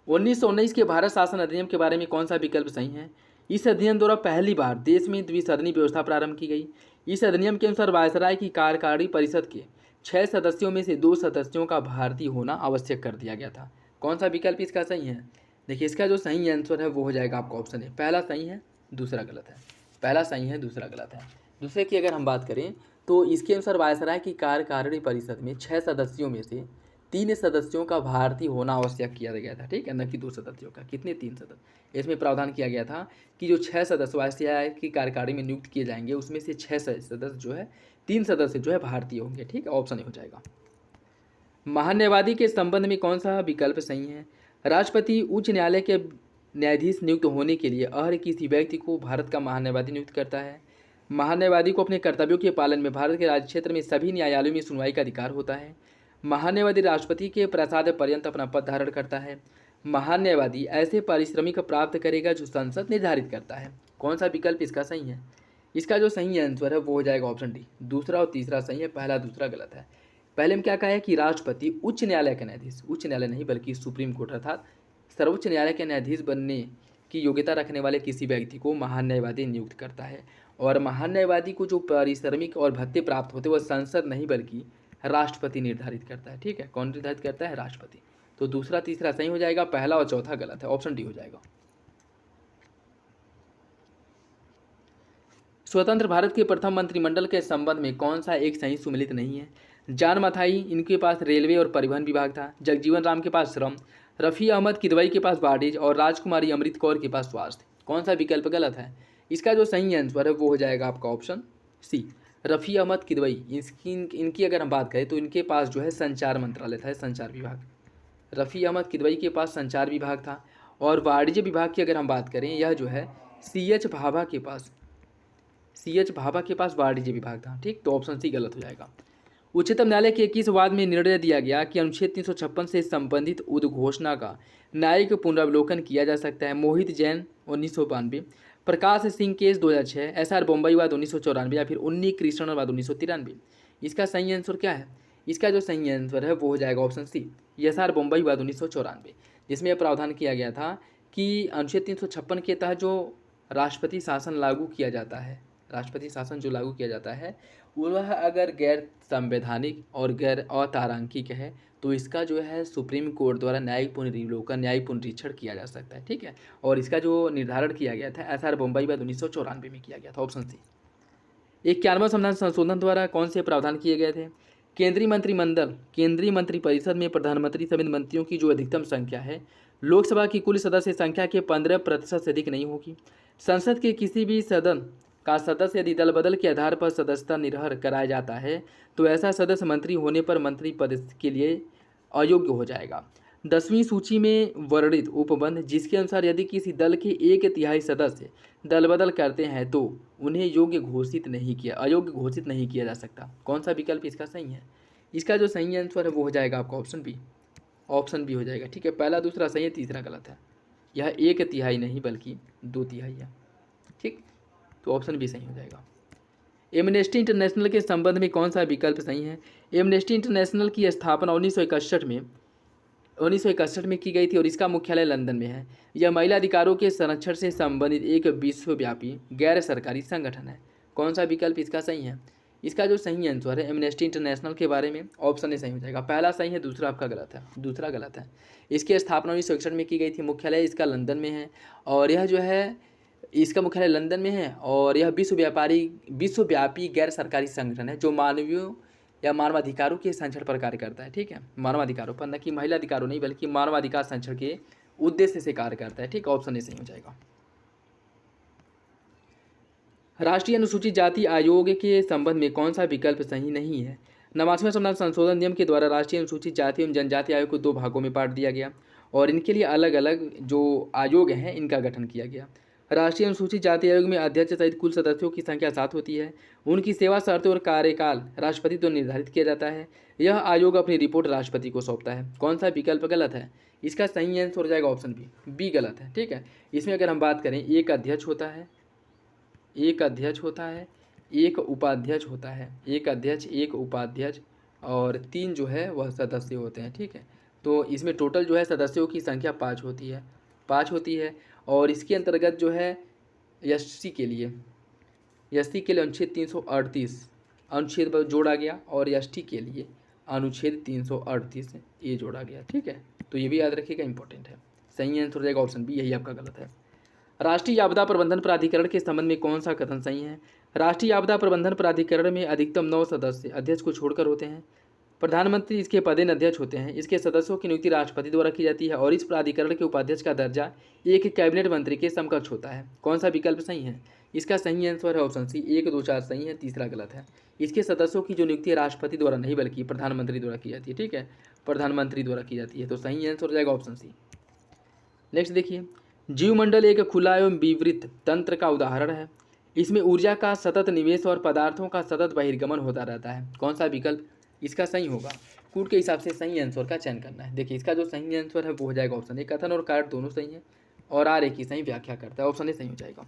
1919 के भारत शासन अधिनियम के बारे में कौन सा विकल्प सही है? इस अधिनियम द्वारा पहली बार देश में द्विसदनी व्यवस्था प्रारंभ की गई। इस अधिनियम के अनुसार वायसराय की कार्यकारी परिषद के 6 सदस्यों में से 2 सदस्यों का भारतीय होना आवश्यक कर दिया गया था। कौन सा विकल्प इसका सही है? देखिए, इसका जो सही आंसर है वो हो जाएगा आपका ऑप्शन है, पहला सही है दूसरा गलत है। पहला सही है दूसरा गलत है। दूसरे की अगर हम बात करें तो इसके अनुसार वायसराय की कार्यकारिणी परिषद में 6 सदस्यों में से 3 सदस्यों का भारतीय होना आवश्यक किया गया था। ठीक है, न कि 2 सदस्यों का। कितने? 3 सदस्य। इसमें प्रावधान किया गया था कि जो 6 सदस्य वायसराय की कार्यकारिणी में नियुक्त किए जाएंगे उसमें से 6 सदस्य जो है 3 सदस्य जो है भारतीय होंगे। ठीक है, ऑप्शन हो जाएगा। महान्यायवादी के संबंध में कौन सा विकल्प सही है? राष्ट्रपति उच्च न्यायालय के न्यायाधीश नियुक्त होने के लिए हर किसी व्यक्ति को भारत का महान्यायवादी नियुक्त करता है। महान्यायवादी को अपने कर्तव्यों के पालन में भारत के राज्य क्षेत्र में सभी न्यायालयों में सुनवाई का अधिकार होता है। महान्यायवादी राष्ट्रपति के प्रसाद पर्यंत अपना पद धारण करता है। महान्यायवादी ऐसे पारिश्रमिक प्राप्त करेगा जो संसद निर्धारित करता है। कौन सा विकल्प इसका सही है? इसका जो सही आंसर है वो हो जाएगा ऑप्शन डी। दूसरा और तीसरा सही है, पहला दूसरा गलत है। पहले में क्या कहा है कि राष्ट्रपति उच्च न्यायालय के न्यायाधीश, उच्च न्यायालय नहीं बल्कि सुप्रीम कोर्ट अर्थात सर्वोच्च न्यायालय के न्यायाधीश बनने की योग्यता रखने वाले किसी व्यक्ति को महान्यायवादी नियुक्त करता है। और महान्यायवादी को जो पारिश्रमिक और भत्ते प्राप्त होते हैं वह संसद नहीं बल्कि राष्ट्रपति निर्धारित करता है। ठीक है, कौन निर्धारित करता है? राष्ट्रपति। तो दूसरा तीसरा सही हो जाएगा, पहला और चौथा गलत है, ऑप्शन डी हो जाएगा। स्वतंत्र भारत के प्रथम मंत्रिमंडल के संबंध में कौन सा एक सही सुमेलित नहीं है? जान मथाई, इनके पास रेलवे और परिवहन विभाग था। जगजीवन राम के पास श्रम, रफ़ी अहमद किदवई के पास वाणिज्य और राजकुमारी अमृत कौर के पास स्वास्थ्य। कौन सा विकल्प गलत है? इसका जो सही आंसर है वो हो जाएगा आपका ऑप्शन सी, रफ़ी अहमद किदवई। इनकी अगर हम बात करें तो इनके पास जो है संचार मंत्रालय था, संचार विभाग। रफ़ी अहमद किदवई के पास संचार विभाग था। और वाणिज्य विभाग की अगर हम बात करें, यह जो है सी एच भाभा के पास वाणिज्य विभाग था। ठीक, तो ऑप्शन सी गलत हो जाएगा। उच्चतम न्यायालय के 21 वाद में निर्णय दिया गया कि अनुच्छेद 356 से संबंधित उद्घोषणा का न्यायिक पुनरावलोकन किया जा सकता है। मोहित जैन 1992, प्रकाश सिंह केस 2006, SR बम्बई वाद 1994 या फिर उन्नी कृष्णन वाद 1993। इसका सही आंसर क्या है? इसका जो सही आंसर है वो हो जाएगा ऑप्शन सी, SR बम्बई वाद 1994, जिसमें यह प्रावधान किया गया था कि अनुच्छेद 356 के तहत जो राष्ट्रपति शासन लागू किया जाता है, राष्ट्रपति शासन जो लागू किया जाता है वह अगर गैर संवैधानिक और गैर अतारांकिक है तो इसका जो है सुप्रीम कोर्ट द्वारा न्यायिक पुनरीक्षण न्यायिक पुनरीक्षण किया जा सकता है। ठीक है, और इसका जो निर्धारण किया गया था SR बम्बई वाद 1994 में किया गया था, ऑप्शन सी। 91वां संविधान संशोधन द्वारा कौन से प्रावधान किए गए थे? केंद्रीय मंत्रिपरिषद में प्रधानमंत्री समेत मंत्रियों की जो अधिकतम संख्या है लोकसभा की कुल सदस्य संख्या के 15% से अधिक नहीं होगी। संसद के किसी भी सदन का सदस्य यदि दल बदल के आधार पर सदस्यता निर्भर कराया जाता है तो ऐसा सदस्य मंत्री होने पर मंत्री पद के लिए अयोग्य हो जाएगा। 10वीं सूची में वर्णित उपबंध जिसके अनुसार यदि किसी दल के 1/3 सदस्य दल बदल करते हैं तो उन्हें अयोग्य घोषित नहीं किया जा सकता। कौन सा विकल्प इसका सही है? इसका जो सही आंसर है वो हो जाएगा आपका ऑप्शन बी हो जाएगा। ठीक है, पहला दूसरा सही है, तीसरा गलत है। यह 1/3 नहीं बल्कि 2/3 है। ठीक, तो ऑप्शन बी सही हो जाएगा। एमनेस्टी इंटरनेशनल के संबंध में कौन सा विकल्प सही है? एमनेस्टी इंटरनेशनल की स्थापना 1961 में की गई थी और इसका मुख्यालय लंदन में है। यह महिला अधिकारों के संरक्षण से संबंधित एक विश्वव्यापी गैर सरकारी संगठन है। कौन सा विकल्प इसका सही है? इसका जो सही आंसर है एमनेस्टी इंटरनेशनल के बारे में, ऑप्शन ए सही हो जाएगा। पहला सही है, दूसरा आपका गलत है, दूसरा गलत है। इसकी स्थापना 1961 में की गई थी, मुख्यालय इसका लंदन में है और यह जो है इसका मुख्यालय लंदन में है और यह विश्वव्यापी गैर सरकारी संगठन है जो मानवीय या मानवाधिकारों के संरक्षण पर कार्य करता है। ठीक है, मानवाधिकारों पर, न कि महिला अधिकारों नहीं बल्कि मानवाधिकार संरक्षण के उद्देश्य से कार्य करता है। ठीक, ऑप्शन ए सही हो जाएगा। राष्ट्रीय अनुसूचित जाति आयोग के संबंध में कौन सा विकल्प सही नहीं है? 89वें संविधान संशोधन नियम के द्वारा राष्ट्रीय अनुसूचित जाति एवं जनजाति आयोग को 2 भागों में बांट दिया गया और इनके लिए अलग अलग जो आयोग हैं इनका गठन किया गया। राष्ट्रीय अनुसूचित जाति आयोग में अध्यक्ष सहित कुल सदस्यों की संख्या 7 होती है। उनकी सेवा शर्तें और कार्यकाल राष्ट्रपति द्वारा निर्धारित किया जाता है। यह आयोग अपनी रिपोर्ट राष्ट्रपति को सौंपता है। कौन सा विकल्प गलत है? इसका सही आंसर हो जाएगा ऑप्शन बी गलत है। ठीक है, इसमें अगर हम बात करें एक अध्यक्ष होता है, एक उपाध्यक्ष होता है, एक उपाध्यक्ष और 3 जो है वह सदस्य होते हैं। ठीक है, तो इसमें टोटल जो है सदस्यों की संख्या 5 होती है और इसके अंतर्गत जो है एससी के लिए अनुच्छेद 338 अनुच्छेद जोड़ा गया और एसटी के लिए अनुच्छेद 338 ये जोड़ा गया। ठीक है, तो ये भी याद रखिएगा, इंपॉर्टेंट है। सही आंसर हो जाएगा ऑप्शन बी, यही आपका गलत है। राष्ट्रीय आपदा प्रबंधन प्राधिकरण के संबंध में कौन सा कथन सही है? राष्ट्रीय आपदा प्रबंधन प्राधिकरण में अधिकतम 9 सदस्य अध्यक्ष को छोड़कर होते हैं। प्रधानमंत्री इसके पदेन अध्यक्ष होते हैं। इसके सदस्यों की नियुक्ति राष्ट्रपति द्वारा की जाती है और इस प्राधिकरण के उपाध्यक्ष का दर्जा एक कैबिनेट मंत्री के समकक्ष होता है। कौन सा विकल्प सही है? इसका सही आंसर है ऑप्शन सी, 1, 2, 4 सही है, तीसरा गलत है। इसके सदस्यों की जो नियुक्ति राष्ट्रपति द्वारा नहीं बल्कि प्रधानमंत्री द्वारा की जाती है। ठीक है, प्रधानमंत्री द्वारा की जाती है, तो सही आंसर हो जाएगा ऑप्शन सी। नेक्स्ट देखिए, जीवमंडल एक खुला एवं विवृत तंत्र का उदाहरण है। इसमें ऊर्जा का सतत निवेश और पदार्थों का सतत बहिर्गमन होता रहता है। कौन सा विकल्प इसका सही होगा? कूट के हिसाब से सही आंसर का चयन करना है। देखिए, इसका जो सही आंसर है वो हो जाएगा ऑप्शन ए, कथन और कार्य दोनों सही है और आर एक ही सही व्याख्या करता है, ऑप्शन ए सही हो जाएगा।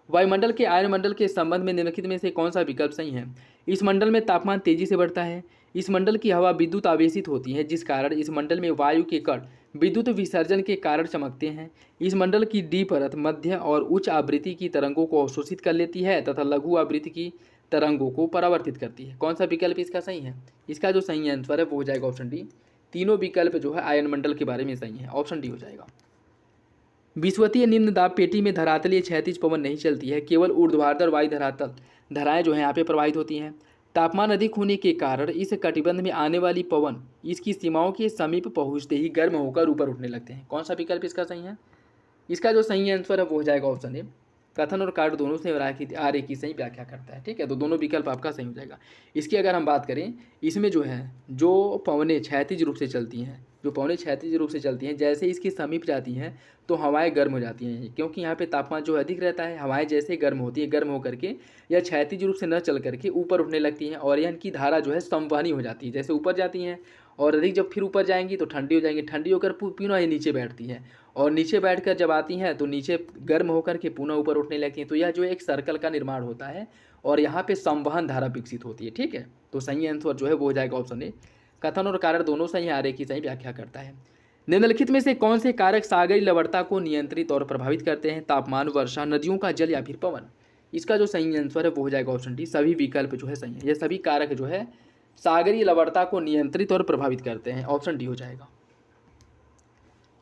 वायुमंडल के आयनमंडल के संबंध में निम्नलिखित में से कौन सा विकल्प सही है? इस मंडल में तापमान तेजी से बढ़ता है। इस मंडल की हवा विद्युत आवेशित होती है जिस कारण इस मंडल में वायु के कण विद्युत विसर्जन के कारण चमकते हैं। इस मंडल की डी परत मध्य और उच्च आवृत्ति की तरंगों को अवशोषित कर लेती है तथा लघु आवृत्ति की तरंगों को परावर्तित करती है। कौन सा विकल्प इसका सही है? इसका जो सही आंसर है वो हो जाएगा ऑप्शन डी। तीनों विकल्प जो है आयनमंडल के बारे में सही है, ऑप्शन डी हो जाएगा। विषुवतीय निम्न दाब पेटी में धरातलीय क्षैतिज पवन नहीं चलती है, केवल ऊर्ध्वाधर वायु धरातल धाराएं जो है यहाँ पे प्रवाहित होती हैं। तापमान अधिक होने के कारण इस कटिबंध में आने वाली पवन इसकी सीमाओं के समीप पहुंचते ही गर्म होकर ऊपर उठने लगते हैं। कौन सा विकल्प इसका सही है? इसका जो सही आंसर है वो हो जाएगा ऑप्शन ए। कथन और कार्य दोनों से आर्य की सही व्याख्या करता है। ठीक है, तो दोनों विकल्प आपका सही हो जाएगा। इसकी अगर हम बात करें, इसमें जो है जो पवनें क्षैतिज रूप से चलती हैं, जो पवनें क्षैतिज रूप से चलती हैं, जैसे इसके समीप जाती हैं तो हवाएं गर्म हो जाती हैं, क्योंकि यहाँ पे तापमान जो अधिक रहता है, हवाएं जैसे गर्म होती है, गर्म होकर के या क्षैतिज रूप से न चल करके ऊपर उठने लगती हैं और इनकी धारा जो है संवहनी हो जाती है। जैसे ऊपर जाती हैं और अधिक जब फिर ऊपर जाएंगी तो ठंडी हो जाएंगी, ठंडी होकर पुनः ये नीचे बैठती हैं और नीचे बैठकर जब आती हैं तो नीचे गर्म होकर के पुनः ऊपर उठने लगती हैं। तो यह जो एक सर्कल का निर्माण होता है और यहाँ पे संवहन धारा विकसित होती है। ठीक है, तो सही आंसर जो है वो हो जाएगा ऑप्शन ए। कथन और कारण दोनों सही, आर्य की सही व्याख्या करता है। निम्नलिखित में से कौन से कारक सागरीय लवणता को नियंत्रित और प्रभावित करते हैं? तापमान, वर्षा, नदियों का जल या फिर पवन? इसका जो सही आंसर है वो हो जाएगा ऑप्शन डी। सभी विकल्प जो है सही है। ये सभी कारक जो है सागरीय लवणता को नियंत्रित और प्रभावित करते हैं। ऑप्शन डी हो जाएगा।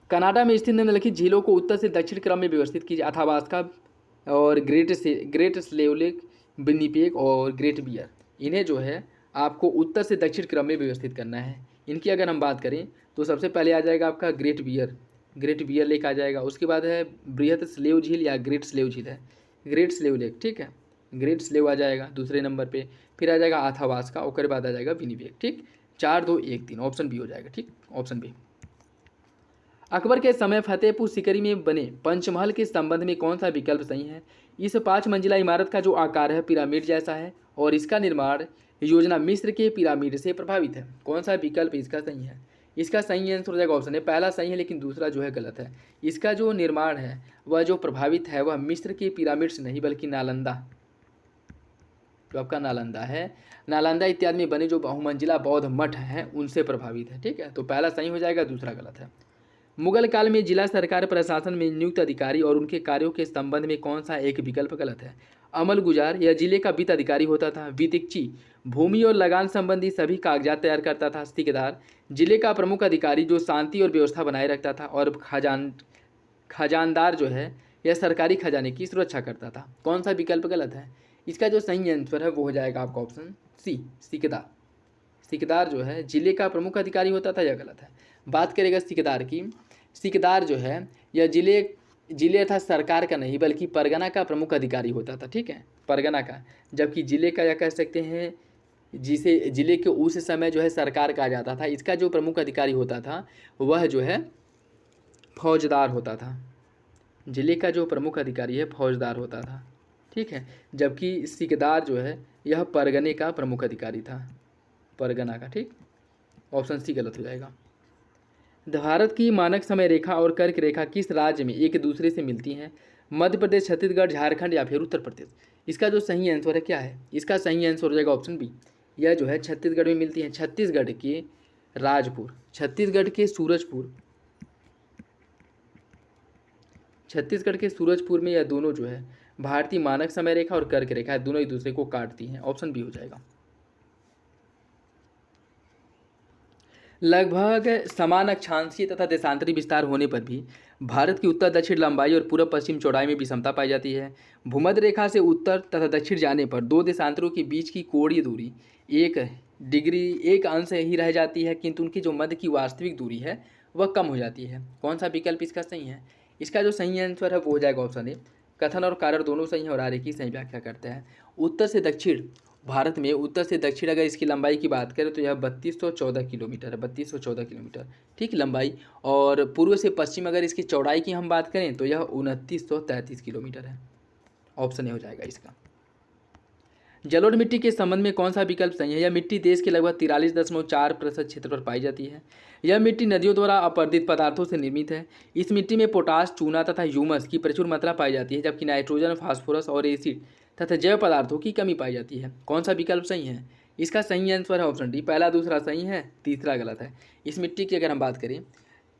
कनाडा में स्थित निम्नलिखित झीलों को उत्तर से दक्षिण क्रम में व्यवस्थित कीजिए। अथाबास्का और ग्रेट स्लेव लेक, विनिपेग और ग्रेट बियर। इन्हें जो है आपको उत्तर से दक्षिण क्रम में व्यवस्थित करना है। इनकी अगर हम बात करें तो सबसे पहले आ जाएगा आपका ग्रेट बियर लेक आ जाएगा। उसके बाद है बृहत स्लेव झील या ग्रेट स्लेव झील है, ग्रेट स्लेव लेक। ठीक है, ग्रेट स्लेव आ जाएगा दूसरे नंबर पे। फिर आ जाएगा अथाबास्का, उसके बाद आ जाएगा विनिपेग। ठीक, 4, 2, 1, 3 ऑप्शन बी हो जाएगा। ठीक, ऑप्शन बी। अकबर के समय फतेहपुर सीकरी में बने पंचमहल के संबंध में कौन सा विकल्प सही है? इस 5 मंजिला इमारत का जो आकार है पिरामिड जैसा है और इसका निर्माण योजना मिस्र के पिरामिड से प्रभावित है। कौन सा विकल्प इसका सही है? इसका सही आंसर हो जाएगा ऑप्शन है। पहला सही है लेकिन दूसरा जो है गलत है। इसका जो निर्माण है वह जो प्रभावित है वह मिस्र के पिरामिड से नहीं बल्कि नालंदा, जो आपका नालंदा है, नालंदा इत्यादि में बने जो बहुमंजिला बौद्ध मठ हैं उनसे प्रभावित है। ठीक है, तो पहला सही हो जाएगा, दूसरा गलत है। मुगल काल में जिला सरकार प्रशासन में नियुक्त अधिकारी और उनके कार्यों के संबंध में कौन सा एक विकल्प गलत है? अमल गुजार यह जिले का वित्त अधिकारी होता था। विदिक्ची भूमि और लगान संबंधी सभी कागजात तैयार करता था। ठेकेदार जिले का प्रमुख अधिकारी जो शांति और व्यवस्था बनाए रखता था। और खजानदार जो है यह सरकारी खजाने की सुरक्षा करता था। कौन सा विकल्प गलत है? इसका जो सही आंसर है वो हो जाएगा आपका ऑप्शन सी, ठेकेदार। ठेकेदार जो है जिले का प्रमुख अधिकारी होता था, यह गलत है। बात करेगा ठेकेदार की, ठेकेदार जो है यह जिले था सरकार का नहीं बल्कि परगना का प्रमुख अधिकारी होता था। ठीक है, परगना का, जबकि जिले का या कह सकते हैं जिसे जिले के उस समय जो है सरकार कहा जाता था। इसका जो प्रमुख अधिकारी होता था वह जो है फौजदार होता था। जिले का जो प्रमुख अधिकारी है फौजदार होता था। ठीक है, जबकि ठेकेदार जो है यह परगने का प्रमुख अधिकारी था, परगना का। ठीक, ऑप्शन सी गलत हो जाएगा। भारत की मानक समय रेखा और कर्क रेखा किस राज्य में एक दूसरे से मिलती हैं? मध्य प्रदेश, छत्तीसगढ़, झारखंड या फिर उत्तर प्रदेश? इसका जो सही आंसर है क्या है? इसका सही आंसर हो जाएगा ऑप्शन बी। यह जो है छत्तीसगढ़ में मिलती हैं। छत्तीसगढ़ के राजपुर, छत्तीसगढ़ के सूरजपुर, छत्तीसगढ़ के सूरजपुर में यह दोनों जो है भारतीय मानक समय रेखा और कर्क रेखा दोनों एक दूसरे को काटती हैं। ऑप्शन बी हो जाएगा। लगभग समान अक्षांशीय तथा देशांतरी विस्तार होने पर भी भारत की उत्तर दक्षिण लंबाई और पूर्व पश्चिम चौड़ाई में विषमता पाई जाती है। भूमध्य रेखा से उत्तर तथा दक्षिण जाने पर दो देशांतरों के बीच की कोणीय दूरी 1 अंश ही रह जाती है, किंतु उनकी जो मध्य की वास्तविक दूरी है वह कम हो जाती है। कौन सा विकल्प इसका सही है? इसका जो सही आंसर है वो हो जाएगा ऑप्शन ए। कथन और कारण दोनों सही है और आर्य की सही व्याख्या करते हैं। उत्तर से दक्षिण, भारत में उत्तर से दक्षिण अगर इसकी लंबाई की बात करें तो यह 3214 किलोमीटर है, 3214 किलोमीटर। ठीक, लंबाई। और पूर्व से पश्चिम अगर इसकी चौड़ाई की हम बात करें तो यह 2933 किलोमीटर है। ऑप्शन ए हो जाएगा इसका। जलोढ़ मिट्टी के संबंध में कौन सा विकल्प सही है? यह मिट्टी देश के लगभग 43.4% क्षेत्र पर पाई जाती है। यह मिट्टी नदियों द्वारा अपरदित पदार्थों से निर्मित है। इस मिट्टी में पोटाश, चूना तथा ह्यूमस की प्रचुर मात्रा पाई जाती है, जबकि नाइट्रोजन, फास्फोरस और एसिड तथा जैव पदार्थों की कमी पाई जाती है। कौन सा विकल्प सही है? इसका सही आंसर है ऑप्शन डी। पहला दूसरा सही है, तीसरा गलत है। इस मिट्टी की अगर हम बात करें,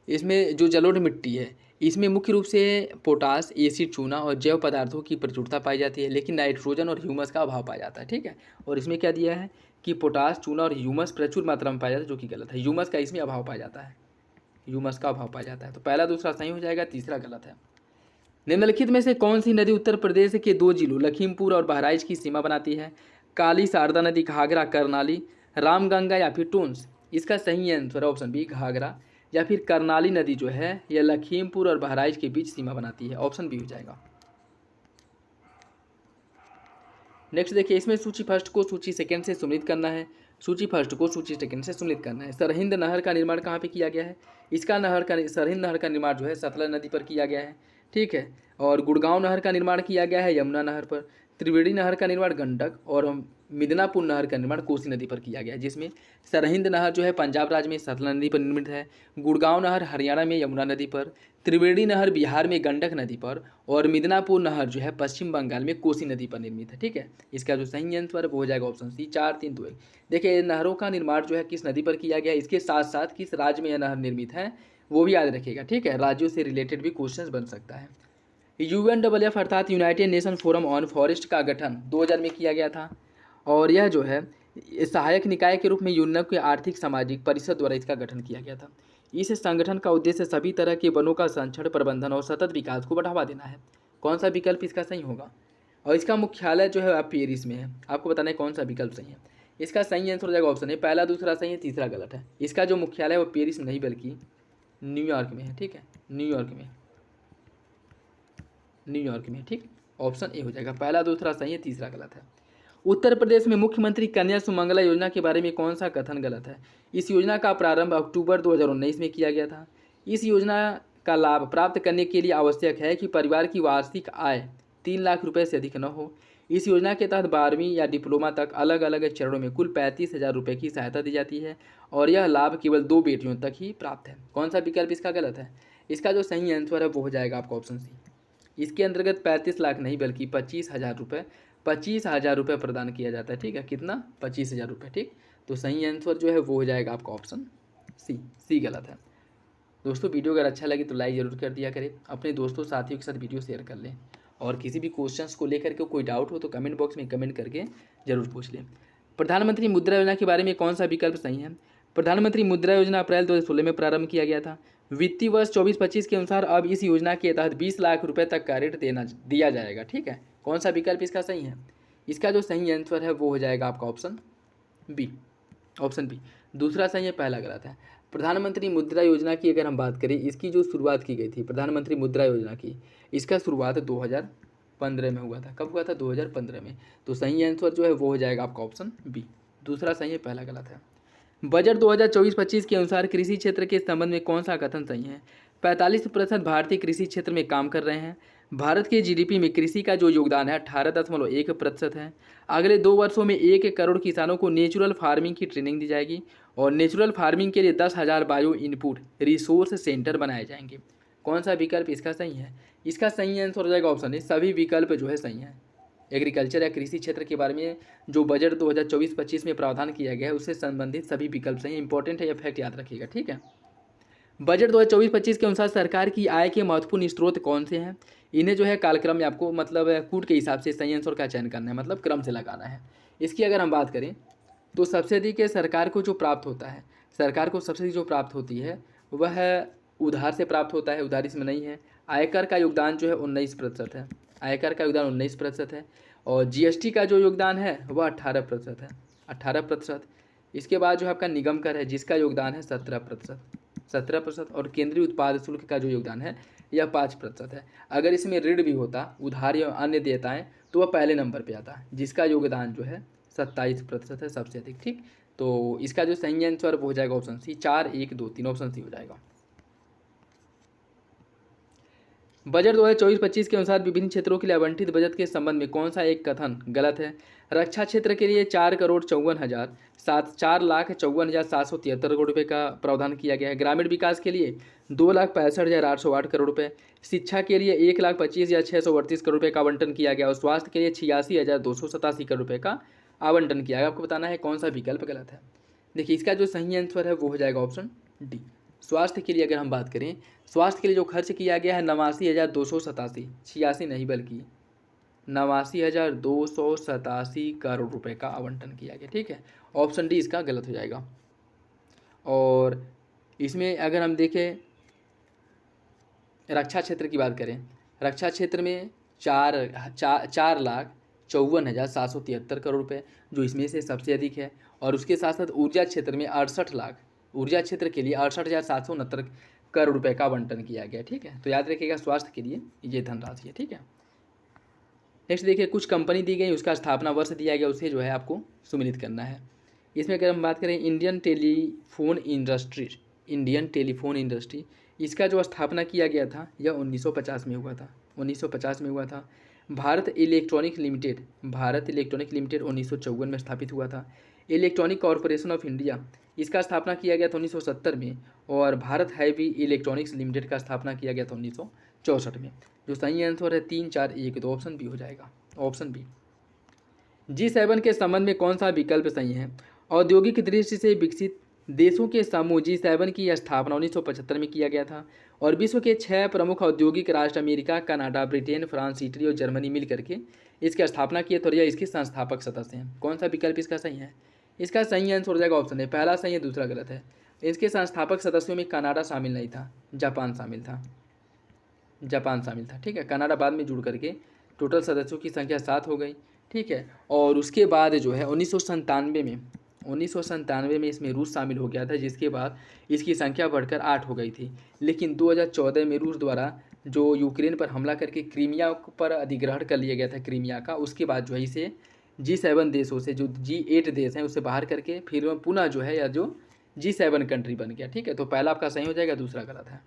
इसमें जो जलोढ़ मिट्टी है इसमें मुख्य रूप से पोटास, एसिड, चूना और जैव पदार्थों की प्रचुरता पाई जाती है, लेकिन नाइट्रोजन और ह्यूमस का अभाव पाया जाता है। ठीक है, और इसमें क्या दिया है कि पोटास, चूना और ह्यूमस प्रचुर मात्रा में पाया जाता है, जो कि गलत है। ह्यूमस का इसमें अभाव पाया जाता है, ह्यूमस का अभाव पाया जाता है। तो पहला दूसरा सही हो जाएगा, तीसरा गलत है। निम्नलिखित में से कौन सी नदी उत्तर प्रदेश के 2 जिलों लखीमपुर और बहराइच की सीमा बनाती है? काली शारदा नदी, घाघरा, करनाली, रामगंगा या फिर टूंस? इसका सही आंसर है ऑप्शन बी घाघरा या फिर करनाली नदी जो है यह लखीमपुर और बहराइच के बीच सीमा बनाती है। ऑप्शन बी हो जाएगा। नेक्स्ट देखिए, इसमें सूची फर्स्ट को सूची सेकंड से सम्मिलित करना है, सूची फर्स्ट को सूची सेकंड से सम्मिलित करना है। सरहिंद नहर का निर्माण कहाँ पे किया गया है? इसका सरहिंद नहर का निर्माण जो है सतलज नदी पर किया गया है, ठीक है। और गुड़गांव नहर का निर्माण किया गया है यमुना नहर पर। त्रिवेणी नहर का निर्माण गंडक और मिदनापुर नहर का निर्माण कोसी नदी पर किया गया है, जिसमें सरहिंद नहर जो है पंजाब राज्य में सतलज नदी पर निर्मित है, गुड़गांव नहर हरियाणा में यमुना नदी पर, त्रिवेणी नहर बिहार में गंडक नदी पर और मिदनापुर नहर जो है पश्चिम बंगाल में कोसी नदी पर निर्मित है, ठीक है। इसका जो सही आंसर वो हो जाएगा ऑप्शन सी 4 3 2 1। देखिए नहरों का निर्माण जो है किस नदी पर किया गया है, इसके साथ साथ किस राज्य में यह नहर निर्मित है वो भी याद रखिएगा, ठीक है। राज्यों से रिलेटेड भी क्वेश्चन बन सकता है। UNWF अर्थात United nation forum on forest का गठन 2000 में किया गया था और यह जो है सहायक निकाय के रूप में यूएनओ के आर्थिक सामाजिक परिषद द्वारा इसका गठन किया गया था। इस संगठन का उद्देश्य सभी तरह के वनों का संरक्षण, प्रबंधन और सतत विकास को बढ़ावा देना है। कौन सा विकल्प इसका सही होगा? और इसका मुख्यालय जो है पेरिस में है। आपको बताना है कौन सा विकल्प सही है। इसका सही आंसर हो जाएगा ऑप्शन है पहला, दूसरा सही है, तीसरा गलत है। इसका जो मुख्यालय है वो पेरिस में नहीं बल्कि न्यूयॉर्क में है, ठीक है, न्यूयॉर्क में, न्यूयॉर्क में, ठीक। ऑप्शन ए हो जाएगा, पहला दूसरा सही है, तीसरा गलत है। उत्तर प्रदेश में मुख्यमंत्री कन्या सुमंगला योजना के बारे में कौन सा कथन गलत है? इस योजना का प्रारंभ अक्टूबर 2019 में किया गया था। इस योजना का लाभ प्राप्त करने के लिए आवश्यक है कि परिवार की वार्षिक आय 3 लाख रुपए से अधिक न हो। इस योजना के तहत 12वीं या डिप्लोमा तक अलग अलग चरणों में कुल 35,000 रुपये की सहायता दी जाती है और यह लाभ केवल 2 बेटियों तक ही प्राप्त है। कौन सा विकल्प इसका गलत है? इसका जो सही आंसर है वो हो जाएगा आपका ऑप्शन सी। इसके अंतर्गत 35 लाख नहीं बल्कि 25,000 रुपये, 25,000 रुपये प्रदान किया जाता है, ठीक है। कितना? 25,000 रुपये, ठीक। तो सही आंसर जो है वो हो जाएगा आपका ऑप्शन सी गलत है। दोस्तों वीडियो अगर अच्छा लगे तो लाइक ज़रूर कर दिया करें, अपने दोस्तों साथियों के साथ वीडियो शेयर कर लें और किसी भी क्वेश्चंस को लेकर के कोई डाउट हो तो कमेंट बॉक्स में कमेंट करके जरूर पूछ लें। प्रधानमंत्री मुद्रा योजना के बारे में कौन सा विकल्प सही है? प्रधानमंत्री मुद्रा योजना अप्रैल 2016 में प्रारंभ किया गया था। वित्तीय वर्ष 24-25 के अनुसार अब इस योजना के तहत 20 लाख रुपए तक का ऋण दिया जाएगा, ठीक है। कौन सा विकल्प इसका सही है? इसका जो सही आंसर है वो हो जाएगा आपका ऑप्शन बी, ऑप्शन बी। दूसरा सही है, पहला गलत है। प्रधानमंत्री मुद्रा योजना की अगर हम बात करें, इसकी जो शुरुआत की गई थी प्रधानमंत्री मुद्रा योजना की, इसका शुरुआत 2015 में हुआ था। कब हुआ था? 2015 में। तो सही आंसर जो है वो हो जाएगा आपका ऑप्शन बी। दूसरा सही है, पहला गलत है। बजट 2024-25 के अनुसार कृषि क्षेत्र के संबंध में कौन सा कथन सही है? 45% भारतीय कृषि क्षेत्र में काम कर रहे हैं। भारत के जीडीपी में कृषि का जो योगदान है 18.1% है। अगले 2 वर्षों में 1 करोड़ किसानों को नेचुरल फार्मिंग की ट्रेनिंग दी जाएगी और नेचुरल फार्मिंग के लिए 10,000 बायो इनपुट रिसोर्स सेंटर बनाए जाएंगे। कौन सा विकल्प इसका सही है? इसका सही आंसर हो जाएगा ऑप्शन ए, सभी विकल्प जो है सही है। एग्रीकल्चर या कृषि क्षेत्र के बारे में जो बजट 2024-25 में प्रावधान किया गया है उससे संबंधित सभी विकल्प सही। इंपॉर्टेंट है, यह फैक्ट याद रखिएगा, ठीक है। बजट 2024-25 के अनुसार सरकार की आय के महत्वपूर्ण स्रोत कौन से हैं? इन्हें जो है कालक्रम में आपको मतलब कूट के हिसाब से सही आंसर का चयन करना है, मतलब क्रम से लगाना है। इसकी अगर हम बात करें तो सबसे अधिक सरकार को जो प्राप्त होता है, सरकार को सबसे अधिक जो प्राप्त होती है वह उधार से प्राप्त होता है, उधार इसमें नहीं है। आयकर का योगदान जो है 19% है, आयकर का योगदान 19% है और जीएसटी का जो योगदान है वह 18% है, 18%। इसके बाद जो है आपका निगम कर है जिसका योगदान है 17% और केंद्रीय उत्पाद शुल्क का जो योगदान है यह 5% है। अगर इसमें ऋण भी होता, उधार या अन्य देयताएँ, तो वह पहले नंबर पे आता है जिसका योगदान जो है 27% है सबसे अधिक, ठीक। तो इसका जो सही आंसर वो हो जाएगा ऑप्शन सी 4 1 2 3, ऑप्शन सी हो जाएगा। बजट 2024-25 के अनुसार विभिन्न क्षेत्रों के लिए आवंटित बजट के संबंध में कौन सा एक कथन गलत है? रक्षा क्षेत्र के लिए 4,54,773 करोड़ रुपये का प्रावधान किया गया है। ग्रामीण विकास के लिए 2,65,808 करोड़ रुपये, शिक्षा के लिए 1,25,638 करोड़ रुपये का आवंटन किया गया और स्वास्थ्य के लिए 86,287 करोड़ रुपये का आवंटन किया गया। आपको बताना है कौन सा विकल्प गलत है। देखिए इसका जो सही आंसर है वो हो जाएगा ऑप्शन डी। स्वास्थ्य के लिए अगर हम बात करें, स्वास्थ्य के लिए जो खर्च किया गया है 89,287, 86 नहीं बल्कि 89,287 करोड़ रुपए का आवंटन किया गया, ठीक है। ऑप्शन डी इसका गलत हो जाएगा। और इसमें अगर हम देखें रक्षा क्षेत्र की बात करें, रक्षा क्षेत्र में 4,04,00,000 54,773 करोड़ रुपये, जो इसमें से सबसे अधिक है। और उसके साथ साथ ऊर्जा क्षेत्र में 68 लाख, ऊर्जा क्षेत्र के लिए 68,769 करोड़ रुपये का आवंटन किया गया। ठीक है, तो याद रखिएगा स्वास्थ्य के लिए ये धनराशि है। ठीक है, नेक्स्ट देखिए, कुछ कंपनी दी गई, उसका स्थापना वर्ष दिया गया, उसे जो है आपको सुमिलित करना है। इसमें अगर हम बात करें इंडियन टेलीफोन इंडस्ट्री, इसका जो स्थापना किया गया था यह 1950 में हुआ था। 1950 में हुआ था। भारत इलेक्ट्रॉनिक लिमिटेड 1954 में स्थापित हुआ था। इलेक्ट्रॉनिक कॉरपोरेशन ऑफ इंडिया, इसका स्थापना किया गया था 1970 में। और भारत हैवी इलेक्ट्रॉनिक्स लिमिटेड का स्थापना किया गया था 1964 में। जो सही आंसर है 3, 4, 1, तो ऑप्शन बी हो जाएगा, ऑप्शन बी। G7 के संबंध में कौन सा विकल्प सही है? औद्योगिक दृष्टि से विकसित देशों के समूह G7 की स्थापना 1975 में किया गया था। और विश्व के 6 प्रमुख औद्योगिक राष्ट्र America, Canada, Britain, France, Italy और जर्मनी मिल करके इसकी स्थापना की है, तो यह इसके संस्थापक सदस्य हैं। कौन सा विकल्प इसका सही है? इसका सही आंसर हो जाएगा ऑप्शन है, पहला सही है, दूसरा गलत है। इसके संस्थापक सदस्यों में कनाडा शामिल नहीं था, जापान शामिल था। ठीक है, कनाडा बाद में जुड़ करके टोटल सदस्यों की संख्या 7 हो गई। ठीक है, और उसके बाद जो है 1997 में इसमें रूस शामिल हो गया था, जिसके बाद इसकी संख्या बढ़कर 8 हो गई थी। लेकिन 2014 में रूस द्वारा जो यूक्रेन पर हमला करके क्रीमिया पर अधिग्रहण कर लिया गया था क्रीमिया का, उसके बाद जो है इसे G7 देशों से, जो G8 देश हैं उससे बाहर करके फिर पुनः जो है या जो G7 कंट्री बन गया। ठीक है, तो पहला आपका सही हो जाएगा, दूसरा गलत है।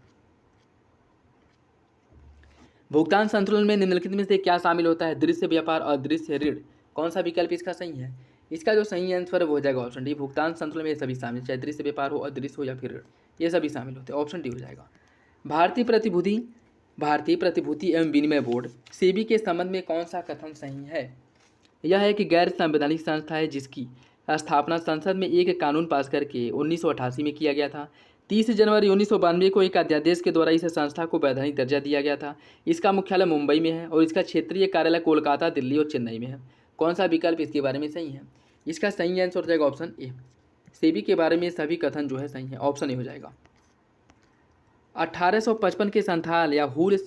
भुगतान संतुलन में निम्नलिखित में से क्या शामिल होता है? दृश्य व्यापार, अदृश्य ऋण। कौन सा विकल्प इसका सही है? इसका जो सही आंसर है वो हो जाएगा ऑप्शन डी। भुगतान संतुलन में ये सभी शामिल, चाहे दृश्य व्यापार हो, अदृश्य हो या फिर ऋण, ये सभी शामिल होते हैं। ऑप्शन डी हो जाएगा। भारतीय प्रतिभूति एवं विनिमय बोर्ड सेबी के संबंध में कौन सा कथन सही है? यह एक गैर संवैधानिक संस्था है जिसकी स्थापना संसद में एक कानून पास करके 1988 में किया गया था। 30 जनवरी 1992 को एक अध्यादेश के द्वारा इस संस्था को वैधानिक दर्जा दिया गया था। इसका मुख्यालय मुंबई में है और इसका क्षेत्रीय कार्यालय कोलकाता, दिल्ली और चेन्नई में है। कौन सा विकल्प इसके बारे में सही है? इसका सही आंसर हो जाएगा ऑप्शन ए। सेबी के बारे में सभी कथन जो है सही है, ऑप्शन ए हो जाएगा। 1855 के संथाल या हुल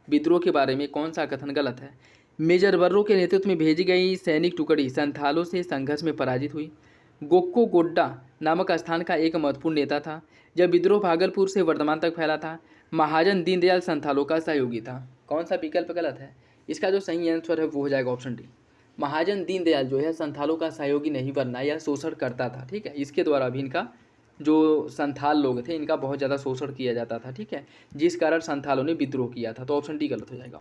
विद्रोह के बारे में कौन सा कथन गलत है? मेजर वर्रो के नेतृत्व में भेजी गई सैनिक टुकड़ी संथालों से संघर्ष में पराजित हुई। गोक्को गोड्डा नामक स्थान का एक महत्वपूर्ण नेता था। जब विद्रोह भागलपुर से वर्धमान तक फैला था। महाजन दीनदयाल संथालों का सहयोगी था। कौन सा विकल्प गलत है? इसका जो सही आंसर है वो हो जाएगा ऑप्शन डी। महाजन दीनदयाल जो है संथालों का सहयोगी नहीं बनना या शोषण करता था। ठीक है, इसके द्वारा भी इनका जो संथाल लोग थे इनका बहुत ज़्यादा शोषण किया जाता था। ठीक है, जिस कारण संथालों ने विद्रोह किया था, तो ऑप्शन डी गलत हो जाएगा।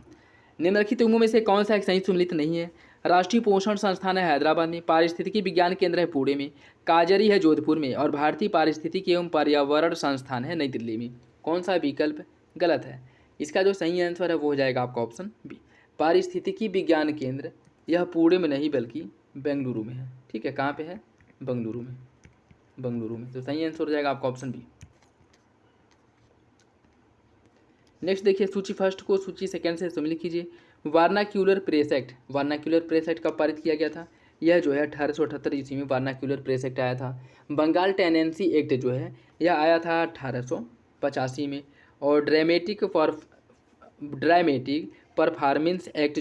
निम्नलिखित उम्मों में से कौन सा एक सही सम्मिलित नहीं है? राष्ट्रीय पोषण संस्थान है हैदराबाद में, पारिस्थितिकी विज्ञान केंद्र है पुणे में, काजरी है जोधपुर में और भारतीय पारिस्थितिकी एवं पर्यावरण संस्थान है नई दिल्ली में। कौन सा विकल्प गलत है? इसका जो सही आंसर है वो हो जाएगा आपका ऑप्शन बी। पारिस्थितिकी विज्ञान केंद्र यह पुणे में नहीं बल्कि बेंगलुरु में है। ठीक है, कहाँ पे है? बेंगलुरु में। तो सही आंसर हो जाएगा आपका ऑप्शन बी। नेक्स्ट देखिए, सूची फर्स्ट को सूची सेकंड से सम्मिलित कीजिए। वर्नाक्यूलर प्रेस एक्ट कब पारित किया गया था? यह जो है 1878 ईस्वी में वर्नाक्यूलर प्रेस एक्ट आया था। बंगाल टेनेंसी एक्ट जो है यह आया था 1885 में। और ड्रामेटिक परफॉर्मेंस एक्ट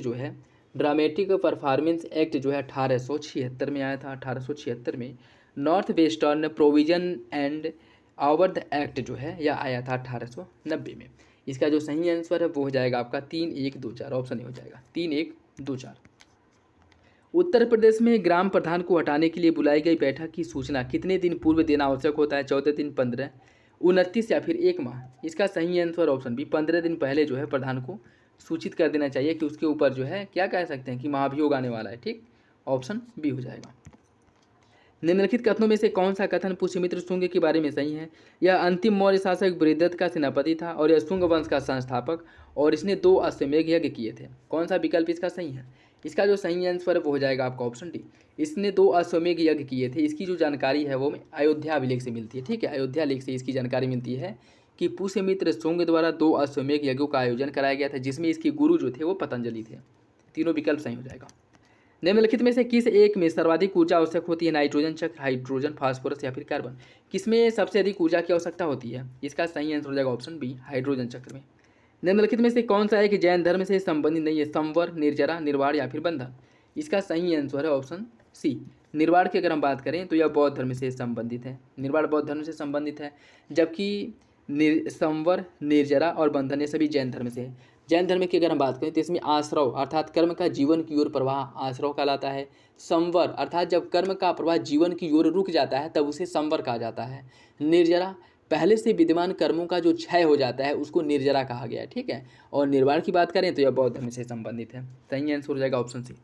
जो है 1876 में आया था। 1876 में North Western provinces and Oudh act जो है यह आया था 1890 में। इसका जो सही आंसर है वो हो जाएगा आपका 3, 1, 2, 4, ऑप्शन ए हो जाएगा 3, 1, 2, 4। उत्तर प्रदेश में ग्राम प्रधान को हटाने के लिए बुलाई गई बैठक की सूचना कितने दिन पूर्व देना आवश्यक होता है? 14 दिन, 15, 29 या फिर 1 माह? इसका सही आंसर ऑप्शन बी, 15 दिन पहले जो है प्रधान को सूचित कर देना चाहिए कि उसके ऊपर जो है क्या कह सकते हैं कि महाभियोग आने वाला है। ठीक, ऑप्शन बी हो जाएगा। निम्नलिखित कथनों में से कौन सा कथन पुष्यमित्र शुंग के बारे में सही है? यह अंतिम मौर्य शासक बृहद्रथ का सेनापति था और यह शुंग वंश का संस्थापक, और इसने 2 अश्वमेध यज्ञ किए थे। कौन सा विकल्प इसका सही है? इसका जो सही आंसर है वो हो जाएगा आपका ऑप्शन डी। इसने 2 अश्वमेध यज्ञ किए थे। इसकी जो जानकारी है वो अयोध्या अभिलेख से मिलती है। ठीक है, अयोध्या लेख से इसकी जानकारी मिलती है कि पुष्यमित्र शुंग द्वारा 2 अश्वमेध यज्ञों का आयोजन कराया गया था, जिसमें इसके गुरु जो थे वो पतंजलि थे। तीनों विकल्प सही हो जाएगा। निम्नलिखित में से किस एक में सर्वाधिक ऊर्जा आवश्यक होती है? नाइट्रोजन चक्र, हाइड्रोजन, फास्फोरस या फिर कार्बन? किसमें सबसे अधिक ऊर्जा की आवश्यकता होती है? इसका सही आंसर हो जाएगा ऑप्शन बी, हाइड्रोजन चक्र में। निम्नलिखित में से कौन सा एक जैन धर्म से संबंधित नहीं है? संवर, निर्जरा, निर्वाण या फिर बंधन? इसका सही आंसर है ऑप्शन सी। निर्वाण की अगर हम बात करें तो यह बौद्ध धर्म से संबंधित है, निर्वाण बौद्ध धर्म से संबंधित है, जबकि संवर, निर्जरा और बंधन ये सभी जैन धर्म से है। जैन धर्म की अगर हम बात करें तो इसमें आश्रव अर्थात कर्म का जीवन की ओर प्रवाह आश्रव कहलाता है। संवर अर्थात जब कर्म का प्रवाह जीवन की ओर रुक जाता है तब उसे संवर कहा जाता है। निर्जरा पहले से विद्यमान कर्मों का जो क्षय हो जाता है उसको निर्जरा कहा गया है, ठीक है। और निर्वाण की बात करें तो यह बौद्ध धर्म से संबंधित है। सही आंसर हो जाएगा ऑप्शन सी।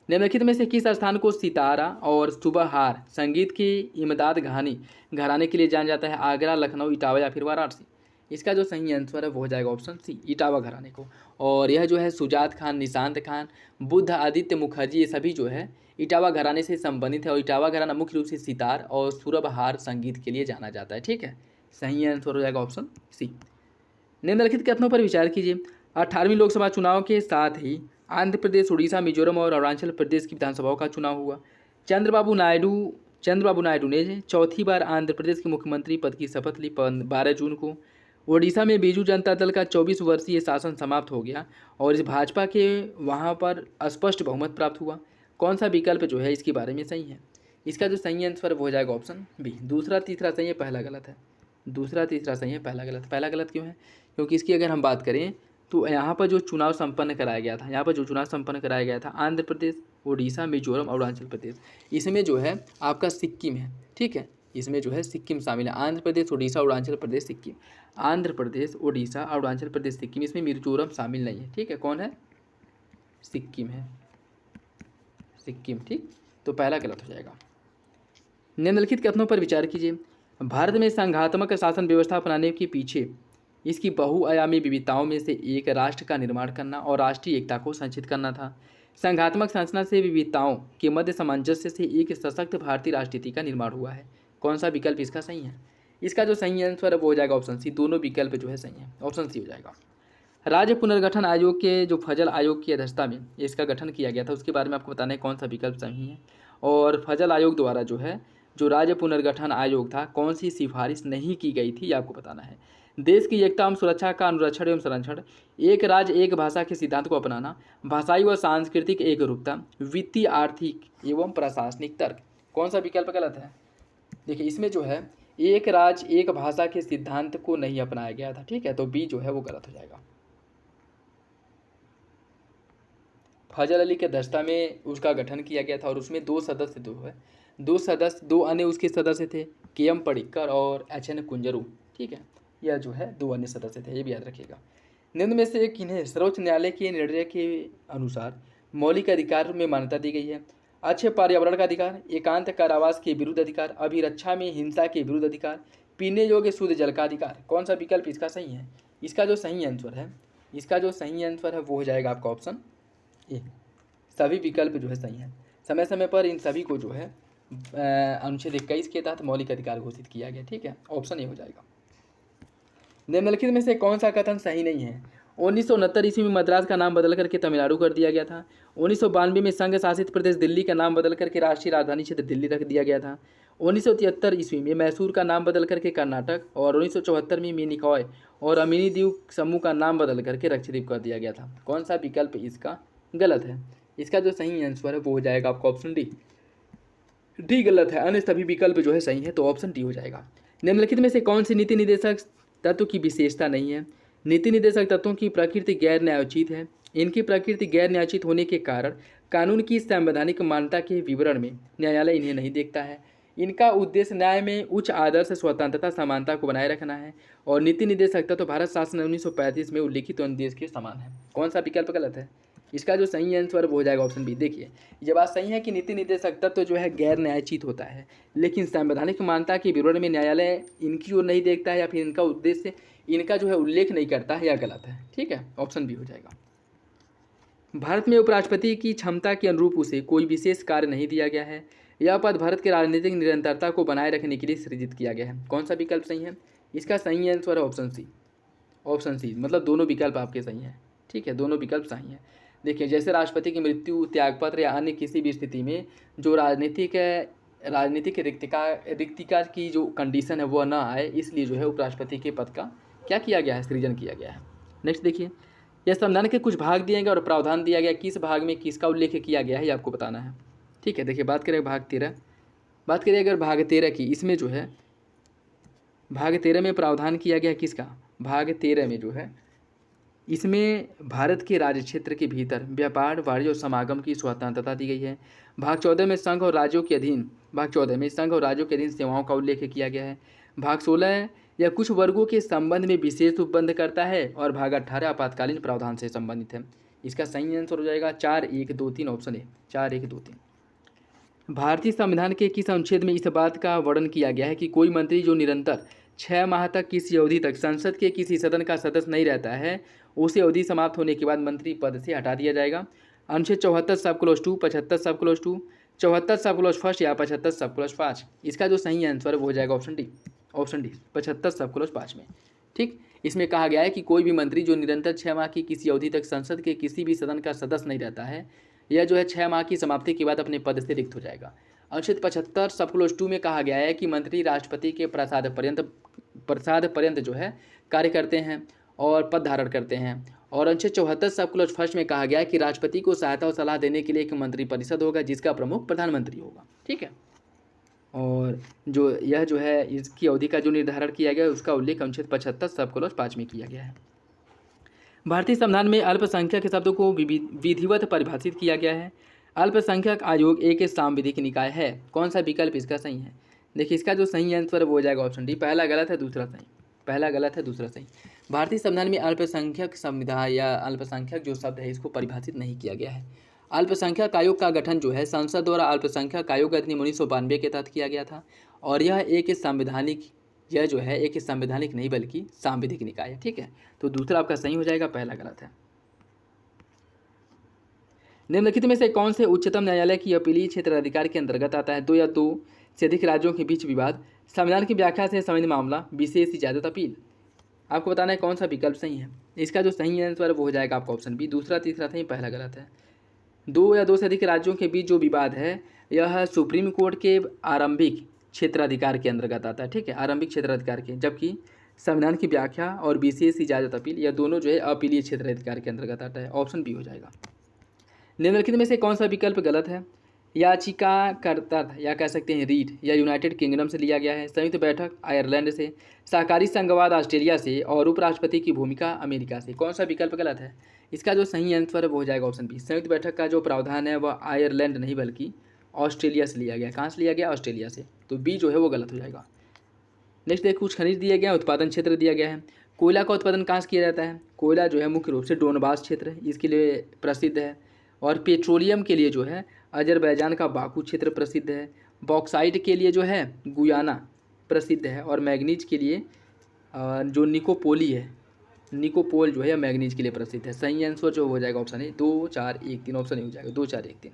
निम्नलिखित में से किस स्थान को सितारा और सुबहार संगीत की इमदाद घराने के लिए जाना जाता है? आगरा, लखनऊ, इटावा या फिर वाराणसी? इसका जो सही आंसर है वो हो जाएगा ऑप्शन सी, इटावा घराने को। और यह जो है सुजात खान, निशांत खान, बुद्ध आदित्य मुखर्जी ये सभी जो है इटावा घराने से संबंधित है। और इटावा घराना मुख्य रूप से सितार और सुरबहार संगीत के लिए जाना जाता है, ठीक है। सही आंसर हो जाएगा ऑप्शन सी। निम्नलिखित कथनों पर विचार कीजिए। 18वीं लोकसभा चुनाव के साथ ही आंध्र प्रदेश, उड़ीसा, मिजोरम और अरुणाचल प्रदेश की विधानसभाओं का चुनाव हुआ। चंद्रबाबू नायडू ने चौथी बार आंध्र प्रदेश के मुख्यमंत्री पद की शपथ ली 12 जून को। ओडिशा में बीजू जनता दल का 24 वर्षीय शासन समाप्त हो गया और इस भाजपा के वहाँ पर स्पष्ट बहुमत प्राप्त हुआ। कौन सा विकल्प जो है इसके बारे में सही है? इसका जो सही आंसर वो हो जाएगा ऑप्शन बी। दूसरा तीसरा सही है, पहला गलत है। दूसरा तीसरा सही है, पहला गलत। पहला गलत क्यों है? क्योंकि इसकी अगर हम बात करें तो यहाँ पर जो चुनाव संपन्न कराया गया था आंध्र प्रदेश, उड़ीसा, मिजोरम और अरुणाचल प्रदेश, इसमें जो है आपका सिक्किम है, ठीक है। इसमें जो है सिक्किम शामिल है। आंध्र प्रदेश, उड़ीसा, अरुणाचल प्रदेश, सिक्किम। आंध्र प्रदेश, उड़ीसा, अरुणाचल प्रदेश, सिक्किम, इसमें मिजोरम शामिल नहीं है, ठीक है। कौन है? सिक्किम है, सिक्किम, ठीक। तो पहला गलत हो जाएगा। निम्नलिखित कथनों पर विचार कीजिए। भारत में संघात्मक शासन व्यवस्था अपनाने के पीछे इसकी बहुआयामी विविधताओं में से एक राष्ट्र का निर्माण करना और राष्ट्रीय एकता को संचित करना था। संघात्मक संरचना से विविधताओं के मध्य सामंजस्य से एक सशक्त भारतीय राष्ट्रनीति का निर्माण हुआ है। कौन सा विकल्प इसका सही है? इसका जो सही आंसर है वो हो जाएगा ऑप्शन सी। दोनों विकल्प जो है सही है, ऑप्शन सी हो जाएगा। राज्य पुनर्गठन आयोग के जो फजल आयोग की अध्यक्षता में इसका गठन किया गया था उसके बारे में आपको बताना है कौन सा विकल्प सही है। और फजल आयोग द्वारा जो राज्य पुनर्गठन आयोग था कौन सी सिफारिश नहीं की गई थी ये आपको बताना है। देश की एकता एवं सुरक्षा का अनुरक्षण एवं संरक्षण, एक राज्य एक भाषा के सिद्धांत को अपनाना, भाषाई व सांस्कृतिक एकरूपता, वित्तीय, आर्थिक एवं प्रशासनिक तर्क। कौन सा विकल्प गलत है? देखिए इसमें जो है एक राज्य एक भाषा के सिद्धांत को नहीं अपनाया गया था, ठीक है। तो बी जो है वो गलत हो जाएगा। फजल अली के अध्यक्षता में उसका गठन किया गया था और उसमें दो अन्य उसके सदस्य थे, के.एम. पडिक्कर और एच.एन. कुंजरू, ठीक है। यह जो है 2 अन्य सदस्य थे, ये भी याद रखिएगा। निम्न में से किन्हें सर्वोच्च न्यायालय के निर्णय के अनुसार मौलिक अधिकार में मान्यता दी गई है? अच्छे पर्यावरण का अधिकार, एकांत कारावास के विरुद्ध अधिकार, अभिरक्षा में हिंसा के विरुद्ध अधिकार, पीने योग्य शुद्ध जल का अधिकार। कौन सा विकल्प इसका सही है? इसका जो सही आंसर है वो हो जाएगा आपका ऑप्शन ए। सभी विकल्प जो है सही है। समय समय पर इन सभी को जो है अनुच्छेद 21 के तहत मौलिक अधिकार घोषित किया गया, ठीक है। ऑप्शन ए हो जाएगा। निम्नलिखित में से कौन सा कथन सही नहीं है? 1969 ईस्वी में मद्रास का नाम बदल करके तमिलनाडु कर दिया गया था। 1992 में संघ शासित प्रदेश दिल्ली का नाम बदल करके राष्ट्रीय राजधानी क्षेत्र दिल्ली रख दिया गया था। 1973 ईस्वी में मैसूर का नाम बदल करके कर्नाटक और 1974 में मिनिकॉय और अमिनी द्वीप समूह का नाम बदल करके लक्षद्वीप कर दिया गया था। कौन सा विकल्प इसका गलत है? इसका जो सही आंसर है वो हो जाएगा आपका ऑप्शन डी। डी गलत है, अन्य सभी विकल्प जो है सही है, तो ऑप्शन डी हो जाएगा। निम्नलिखित में से कौन सी नीति निर्देशक तत्व की विशेषता नहीं है? नीति निर्देशक तत्वों की प्रकृति गैर न्यायोचित है। इनकी प्रकृति गैर न्यायोचित होने के कारण कानून की संवैधानिक मान्यता के विवरण में न्यायालय इन्हें नहीं देखता है। इनका उद्देश्य न्याय में उच्च आदर्श, स्वतंत्रता, समानता को बनाए रखना है। और नीति निर्देशक तत्व भारत शासन 1935 में उल्लिखित अनुदेश के समान है। कौन सा विकल्प गलत है? इसका जो सही आंसर वो हो जाएगा ऑप्शन बी। देखिए ये बात सही है कि नीति निर्देशक तत्व जो है गैर न्यायोचित होता है, लेकिन संवैधानिक मान्यता के विवरण में न्यायालय इनकी ओर नहीं देखता है या फिर इनका उद्देश्य इनका जो है उल्लेख नहीं करता है, या गलत है, ठीक है। ऑप्शन बी हो जाएगा। भारत में उपराष्ट्रपति की क्षमता के अनुरूप उसे कोई विशेष कार्य नहीं दिया गया है। यह पद भारत के राजनीतिक निरंतरता को बनाए रखने के लिए सृजित किया गया है। कौन सा विकल्प सही है? इसका सही आंसर है ऑप्शन सी। ऑप्शन सी मतलब दोनों विकल्प आपके सही हैं, ठीक है। दोनों विकल्प सही हैं। देखिए जैसे राष्ट्रपति की मृत्यु, त्यागपत्र या अन्य किसी भी स्थिति में जो राजनीतिक रिक्तिका की जो कंडीशन है वह ना आए, इसलिए जो है उपराष्ट्रपति के पद का क्या किया गया है? सृजन किया गया है। नेक्स्ट देखिए, यह संविधान के कुछ भाग दिए गए और प्रावधान दिया गया, किस भाग में किसका उल्लेख किया गया है ये आपको बताना है। ठीक है, देखिए बात करें भाग 13, बात करिए अगर भाग 13 की, इसमें जो है भाग 13 में प्रावधान किया गया किसका, भाग 13 में जो है इसमें भारत के राज्य क्षेत्र के भीतर व्यापार वाणिज्य और समागम की स्वतंत्रता दी गई है। भाग 14 में संघ और राज्यों के अधीन, भाग 14 में संघ और राज्यों के अधीन सेवाओं का उल्लेख किया गया है। भाग 16 यह कुछ वर्गों के संबंध में विशेष उपबंध करता है और भाग 18 आपातकालीन प्रावधान से संबंधित है। इसका सही आंसर हो जाएगा 4, 1, 2, 3 ऑप्शन ए, 4, 1, 2, 3। भारतीय संविधान के किस अनुच्छेद में इस बात का वर्णन किया गया है कि कोई मंत्री जो निरंतर 6 माह तक किसी अवधि तक संसद के किसी सदन का सदस्य नहीं रहता है, उसे अवधि समाप्त होने के बाद मंत्री पद से हटा दिया जाएगा। अनुच्छेद 74 सब क्लोज 2, 75 सब क्लोज 2, 74 सब क्लोज फर्स्ट या 75 सब क्लोज 5। इसका जो सही आंसर है वो हो जाएगा ऑप्शन डी, ऑप्शन डी 75 सब क्लोज 5 में। ठीक, इसमें कहा गया है कि कोई भी मंत्री जो निरंतर 6 माह की किसी अवधि तक संसद के किसी भी सदन का सदस्य नहीं रहता है, यह जो है 6 माह की समाप्ति के बाद अपने पद से रिक्त हो जाएगा। अनुच्छेद 75 सब क्लोज 2 में कहा गया है कि मंत्री राष्ट्रपति के प्रसाद पर्यंत जो है कार्य करते हैं और पद धारण करते हैं। और अनुच्छेद 74 सब क्लोज फर्स्ट में कहा गया है कि राष्ट्रपति को सहायता और सलाह देने के लिए एक मंत्री परिषद होगा जिसका प्रमुख प्रधानमंत्री होगा। ठीक है, और जो यह जो है इसकी अवधि का जो निर्धारण किया गया है उसका उल्लेख अनुच्छेद 75 सब क्लोज 5 में किया गया है। भारतीय संविधान में अल्पसंख्यक के शब्द को विधिवत परिभाषित किया गया है। अल्पसंख्यक आयोग एक सांविधिक निकाय है। कौन सा विकल्प इसका सही है? देखिए इसका जो सही आंसर वो हो जाएगा ऑप्शन डी, पहला गलत है दूसरा सही, पहला गलत है दूसरा सही। भारतीय संविधान में अल्पसंख्यक संविधान या अल्पसंख्यक जो शब्द है इसको परिभाषित नहीं किया गया है। अल्पसंख्यक आयोग का गठन जो है संसद द्वारा अल्पसंख्यक आयोग अधिनियम 1992 के तहत किया गया था और यह एक संवैधानिक नहीं बल्कि सांविधिक निकाय है। ठीक है, तो दूसरा आपका सही हो जाएगा, पहला गलत है। निम्नलिखित में से कौन से उच्चतम न्यायालय की अपीलीय क्षेत्र अधिकार के अंतर्गत आता है? 2 या 2 से अधिक राज्यों के बीच विवाद, संविधान की व्याख्या से संबंधित मामला, विशेष इजाजत अपील। आपको बताना है कौन सा विकल्प सही है। इसका जो सही आंसर वो हो जाएगा आपका ऑप्शन बी, दूसरा तीसरा सही, पहला गलत है। 2 या 2 से अधिक राज्यों के बीच जो विवाद है यह सुप्रीम कोर्ट के आरंभिक क्षेत्राधिकार के अंतर्गत आता है। ठीक है, आरंभिक क्षेत्राधिकार के, जबकि संविधान की व्याख्या और विशेष इजाजत अपील यह दोनों जो है अपीलीय क्षेत्राधिकार के अंतर्गत आता है। ऑप्शन बी हो जाएगा। निम्नलिखित में से कौन सा विकल्प गलत है? याचिकाकर्ता या कह सकते हैं रीट या यूनाइटेड किंगडम से लिया गया है, संयुक्त बैठक आयरलैंड से, सहकारी संघवाद ऑस्ट्रेलिया से और उपराष्ट्रपति की भूमिका अमेरिका से। कौन सा विकल्प गलत है? इसका जो सही आंसर है वो हो जाएगा ऑप्शन बी, संयुक्त बैठक का जो प्रावधान है वह आयरलैंड नहीं बल्कि ऑस्ट्रेलिया से लिया गया। कहाँ से लिया गया? ऑस्ट्रेलिया से, तो बी जो है वो गलत हो जाएगा। नेक्स्ट देखिए, कुछ खनिज दिया गया, उत्पादन क्षेत्र दिया गया है। कोयला का उत्पादन कहाँ से किया जाता है? कोयला जो है मुख्य रूप से डोनबास क्षेत्र इसके लिए प्रसिद्ध है और पेट्रोलियम के लिए जो है अजरबैजान का बाकू क्षेत्र प्रसिद्ध है। बॉक्साइट के लिए जो है गुयाना प्रसिद्ध है और मैग्नीज के लिए जो निकोपोली है, निकोपोल जो है मैग्नीज के लिए प्रसिद्ध है। सही आंसर जो हो जाएगा ऑप्शन ए, 2, 4, 1, 3 ऑप्शन ए हो जाएगा, 2, 4, 1, 3।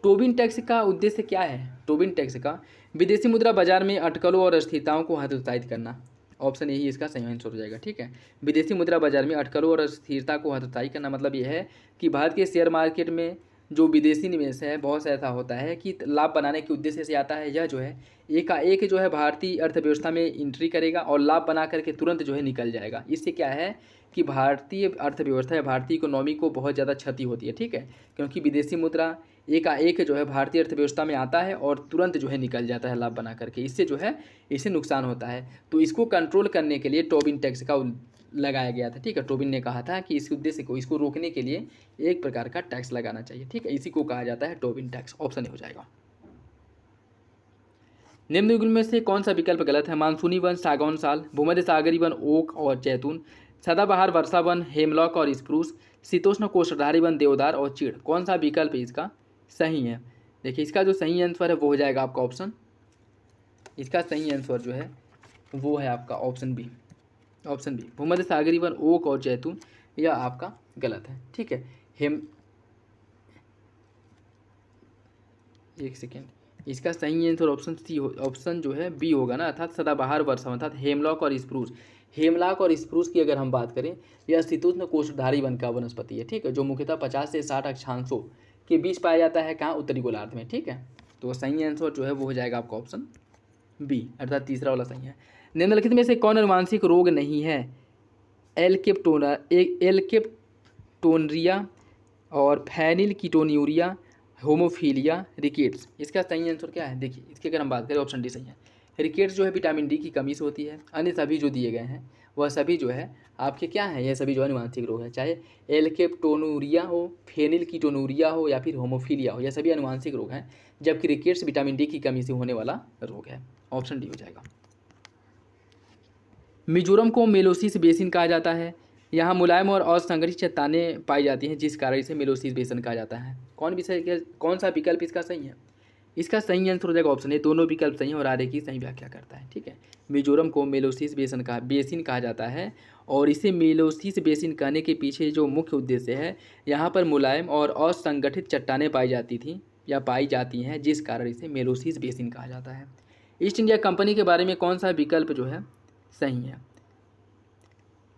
टोबिन टैक्स का उद्देश्य क्या है? टोबिन टैक्स का विदेशी मुद्रा बाजार में अटकलों और अस्थिरताओं को हतोत्साहित करना। ऑप्शन ए ही इसका सही आंसर हो जाएगा। ठीक है, विदेशी मुद्रा बाजार में अटकलों और अस्थिरता को हतोत्साहित करना मतलब यह है कि भारत के शेयर मार्केट में जो विदेशी निवेश है बहुत से ऐसा होता है कि लाभ बनाने के उद्देश्य से आता है। यह जो है एकाएक जो है भारतीय अर्थव्यवस्था में एंट्री करेगा और लाभ बना करके तुरंत जो है निकल जाएगा। इससे क्या है कि भारतीय अर्थव्यवस्था या भारतीय इकोनॉमी को बहुत ज़्यादा क्षति होती है। ठीक है, क्योंकि विदेशी मुद्रा एकाएक जो है भारतीय अर्थव्यवस्था में आता है और तुरंत जो है निकल जाता है लाभ बना करके, इससे जो है इससे नुकसान होता है। तो इसको कंट्रोल करने के लिए टोबिन टैक्स का लगाया गया था। ठीक है, टोबिन ने कहा था कि इस उद्देश्य को, इसको रोकने के लिए एक प्रकार का टैक्स लगाना चाहिए। ठीक है, इसी को कहा जाता है टोबिन टैक्स। ऑप्शन ए हो जाएगा। निम्न में से कौन सा विकल्प गलत है? मानसूनी वन, सागौन साल, भूमध्य सागरीय वन, ओक और जैतून, सदाबहार वर्षा वन, हेमलॉक और स्प्रूस, शीतोष्ण कोषधारी वन, देवदार और चीड़। कौन सा विकल्प इसका सही है? देखिए इसका जो सही आंसर है वो हो जाएगा आपका ऑप्शन, इसका सही आंसर जो है वो है आपका ऑप्शन बी, ऑप्शन बी भूमध्य सागरीय वन, ओक और जैतून, यह आपका गलत है। ठीक है, एक सेकेंड, इसका सही आंसर ऑप्शन सी, ऑप्शन जो है बी होगा ना, अर्थात सदाबहार वर्षा अर्थात हेमलॉक और स्प्रूस। हेमलॉक और स्प्रूस की अगर हम बात करें, यह शीतोष्ण कोषधारी वन का वनस्पति है। ठीक है, जो मुख्यतः 50 से 60 अक्षांशों के बीच पाया जाता है। कहाँ? उत्तरी गोलार्ध में। ठीक है, तो सही आंसर जो है वो हो जाएगा आपका ऑप्शन बी, अर्थात तीसरा वाला सही है। निम्नलिखित में से कौन अनुवांशिक रोग नहीं है? एल्केप्टोनरिया और फेनिल कीटोन्यूरिया, होमोफीलिया, रिकेट्स। इसका सही आंसर क्या है? देखिए इसकी अगर हम बात करें ऑप्शन डी सही है। रिकेट्स जो है विटामिन डी की कमी से होती है। अन्य सभी जो दिए गए हैं वह सभी जो है आपके क्या हैं, यह सभी जो है अनुवांशिक रोग है, चाहे एल्केप्टोनूरिया हो, फेनिल कीटोनूरिया हो या फिर होमोफीलिया हो, यह सभी अनुवांशिक रोग हैं, जबकि रिकेट्स विटामिन डी की कमी से होने वाला रोग है। ऑप्शन डी हो जाएगा। मिजोरम को मेलोसिस बेसिन कहा जाता है। यहाँ मुलायम और असंगठित चट्टानें पाई जाती हैं, जिस कारण इसे मेलोसिस बेसिन कहा जाता है। कौन सा विकल्प इसका सही है? इसका सही आंसर हो जाएगा ऑप्शन ए। दोनों विकल्प सही हैं और आगे की सही व्याख्या करता है। ठीक है, मिजोरम को मेलोसिस बेसिन कहा जाता है और इसे मेलोसिस बेसिन कहने के पीछे जो मुख्य उद्देश्य है, यहाँ पर मुलायम और असंगठित चट्टानें पाई जाती थी या पाई जाती हैं, जिस कारण इसे मेलोसिस बेसिन कहा जाता है। ईस्ट इंडिया कंपनी के बारे में कौन सा विकल्प जो है सही है?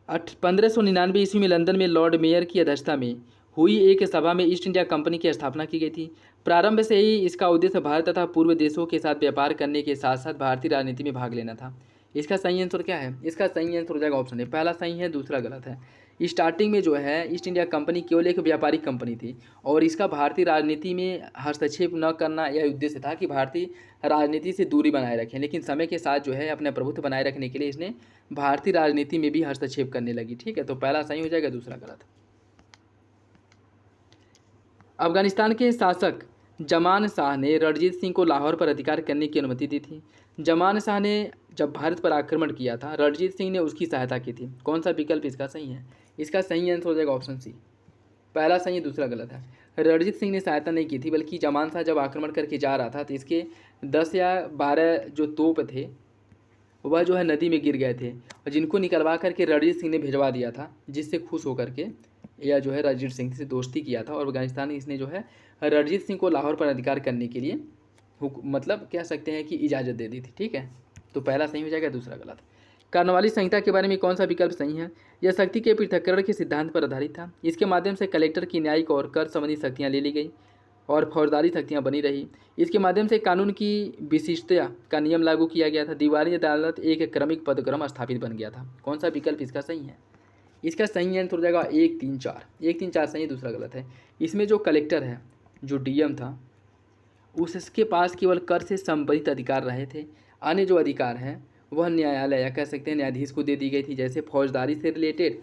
1599 ईस्वी में लंदन में लॉर्ड मेयर की अध्यक्षता में हुई एक सभा में ईस्ट इंडिया कंपनी की स्थापना की गई थी। प्रारंभ से ही इसका उद्देश्य भारत तथा पूर्व देशों के साथ व्यापार करने के साथ साथ भारतीय राजनीति में भाग लेना था। इसका सही आंसर क्या है? इसका सही आंसर हो जाएगा ऑप्शन ए। पहला सही है, दूसरा गलत है। स्टार्टिंग में जो है ईस्ट इंडिया कंपनी केवल एक व्यापारिक कंपनी थी और इसका भारतीय राजनीति में हस्तक्षेप न करना यह उद्देश्य था कि भारतीय राजनीति से दूरी बनाए रखें, लेकिन समय के साथ जो है अपने प्रभुत्व बनाए रखने के लिए इसने भारतीय राजनीति में भी हस्तक्षेप करने लगी। ठीक है, तो पहला सही हो जाएगा, दूसरा गलत। अफगानिस्तान के शासक जमान शाह ने रणजीत सिंह को लाहौर पर अधिकार करने की अनुमति दी थी। जमान शाह ने जब भारत पर आक्रमण किया था, रणजीत सिंह ने उसकी सहायता की थी। कौन सा विकल्प इसका सही है? इसका सही आंसर हो जाएगा ऑप्शन सी। पहला सही है, दूसरा गलत है। रणजीत सिंह ने सहायता नहीं की थी, बल्कि जमान शाह जब आक्रमण करके जा रहा था तो इसके 10 या 12 जो तोप थे वह जो है नदी में गिर गए थे और जिनको निकलवा करके रणजीत सिंह ने भिजवा दिया था, जिससे खुश होकर के यह जो है रणजीत सिंह से दोस्ती किया था और अफगानिस्तान इसने जो है रणजीत सिंह को लाहौर पर अधिकार करने के लिए मतलब कह सकते हैं कि इजाज़त दे दी थी। ठीक है, तो पहला सही हो जाएगा, दूसरा गलत। कार्नवालिस संहिता के बारे में कौन सा विकल्प सही है? यह शक्ति के पृथक्करण के सिद्धांत पर आधारित था। इसके माध्यम से कलेक्टर की न्यायिक और कर संबंधी शक्तियाँ ले ली गई और फौजदारी शक्तियाँ बनी रही। इसके माध्यम से कानून की विशिष्टता का नियम लागू किया गया था। दीवानी अदालत एक क्रमिक पदक्रम स्थापित बन गया था। कौन सा विकल्प इसका सही है? इसका सही आंसर हो जाएगा 1, 3, 4। 1, 3, 4 सही है, दूसरा गलत है। इसमें जो कलेक्टर है, जो डीएम था, उसके पास केवल कर से संबंधित अधिकार रहे थे। अन्य जो अधिकार हैं वह न्यायालय या कह सकते हैं न्यायाधीश को दे दी गई थी, जैसे फौजदारी से रिलेटेड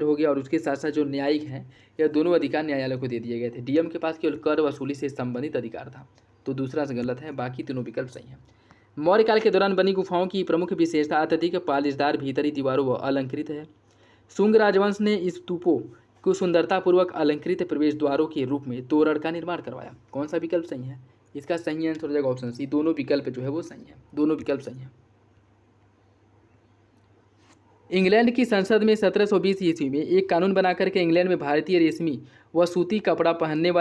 हो गया और उसके साथ साथ जो न्यायिक हैं, यह दोनों अधिकार न्यायालय को दे दिए गए थे। डीएम के पास केवल कर वसूली से संबंधित अधिकार था, तो दूसरा से गलत है, बाकी तीनों विकल्प सही हैं। मौर्य काल के दौरान बनी गुफाओं की प्रमुख विशेषता अत्यधिक पालिशदार भीतरी दीवारों व अलंकृत है। शुंग राजवंश ने इस स्तूपों को सुंदरतापूर्वक अलंकृत प्रवेश द्वारों के रूप में तोरण का निर्माण करवाया। कौन सा विकल्प सही है? इसका सही आंसर हो जाएगा ऑप्शन सी। दोनों विकल्प जो है वो सही है, दोनों विकल्प सही हैं। इंग्लैंड की संसद में 1720 ईस्वी में एक कानून बनाकर के इंग्लैंड में भारतीय रेशमी व सूती कपड़ा पहनने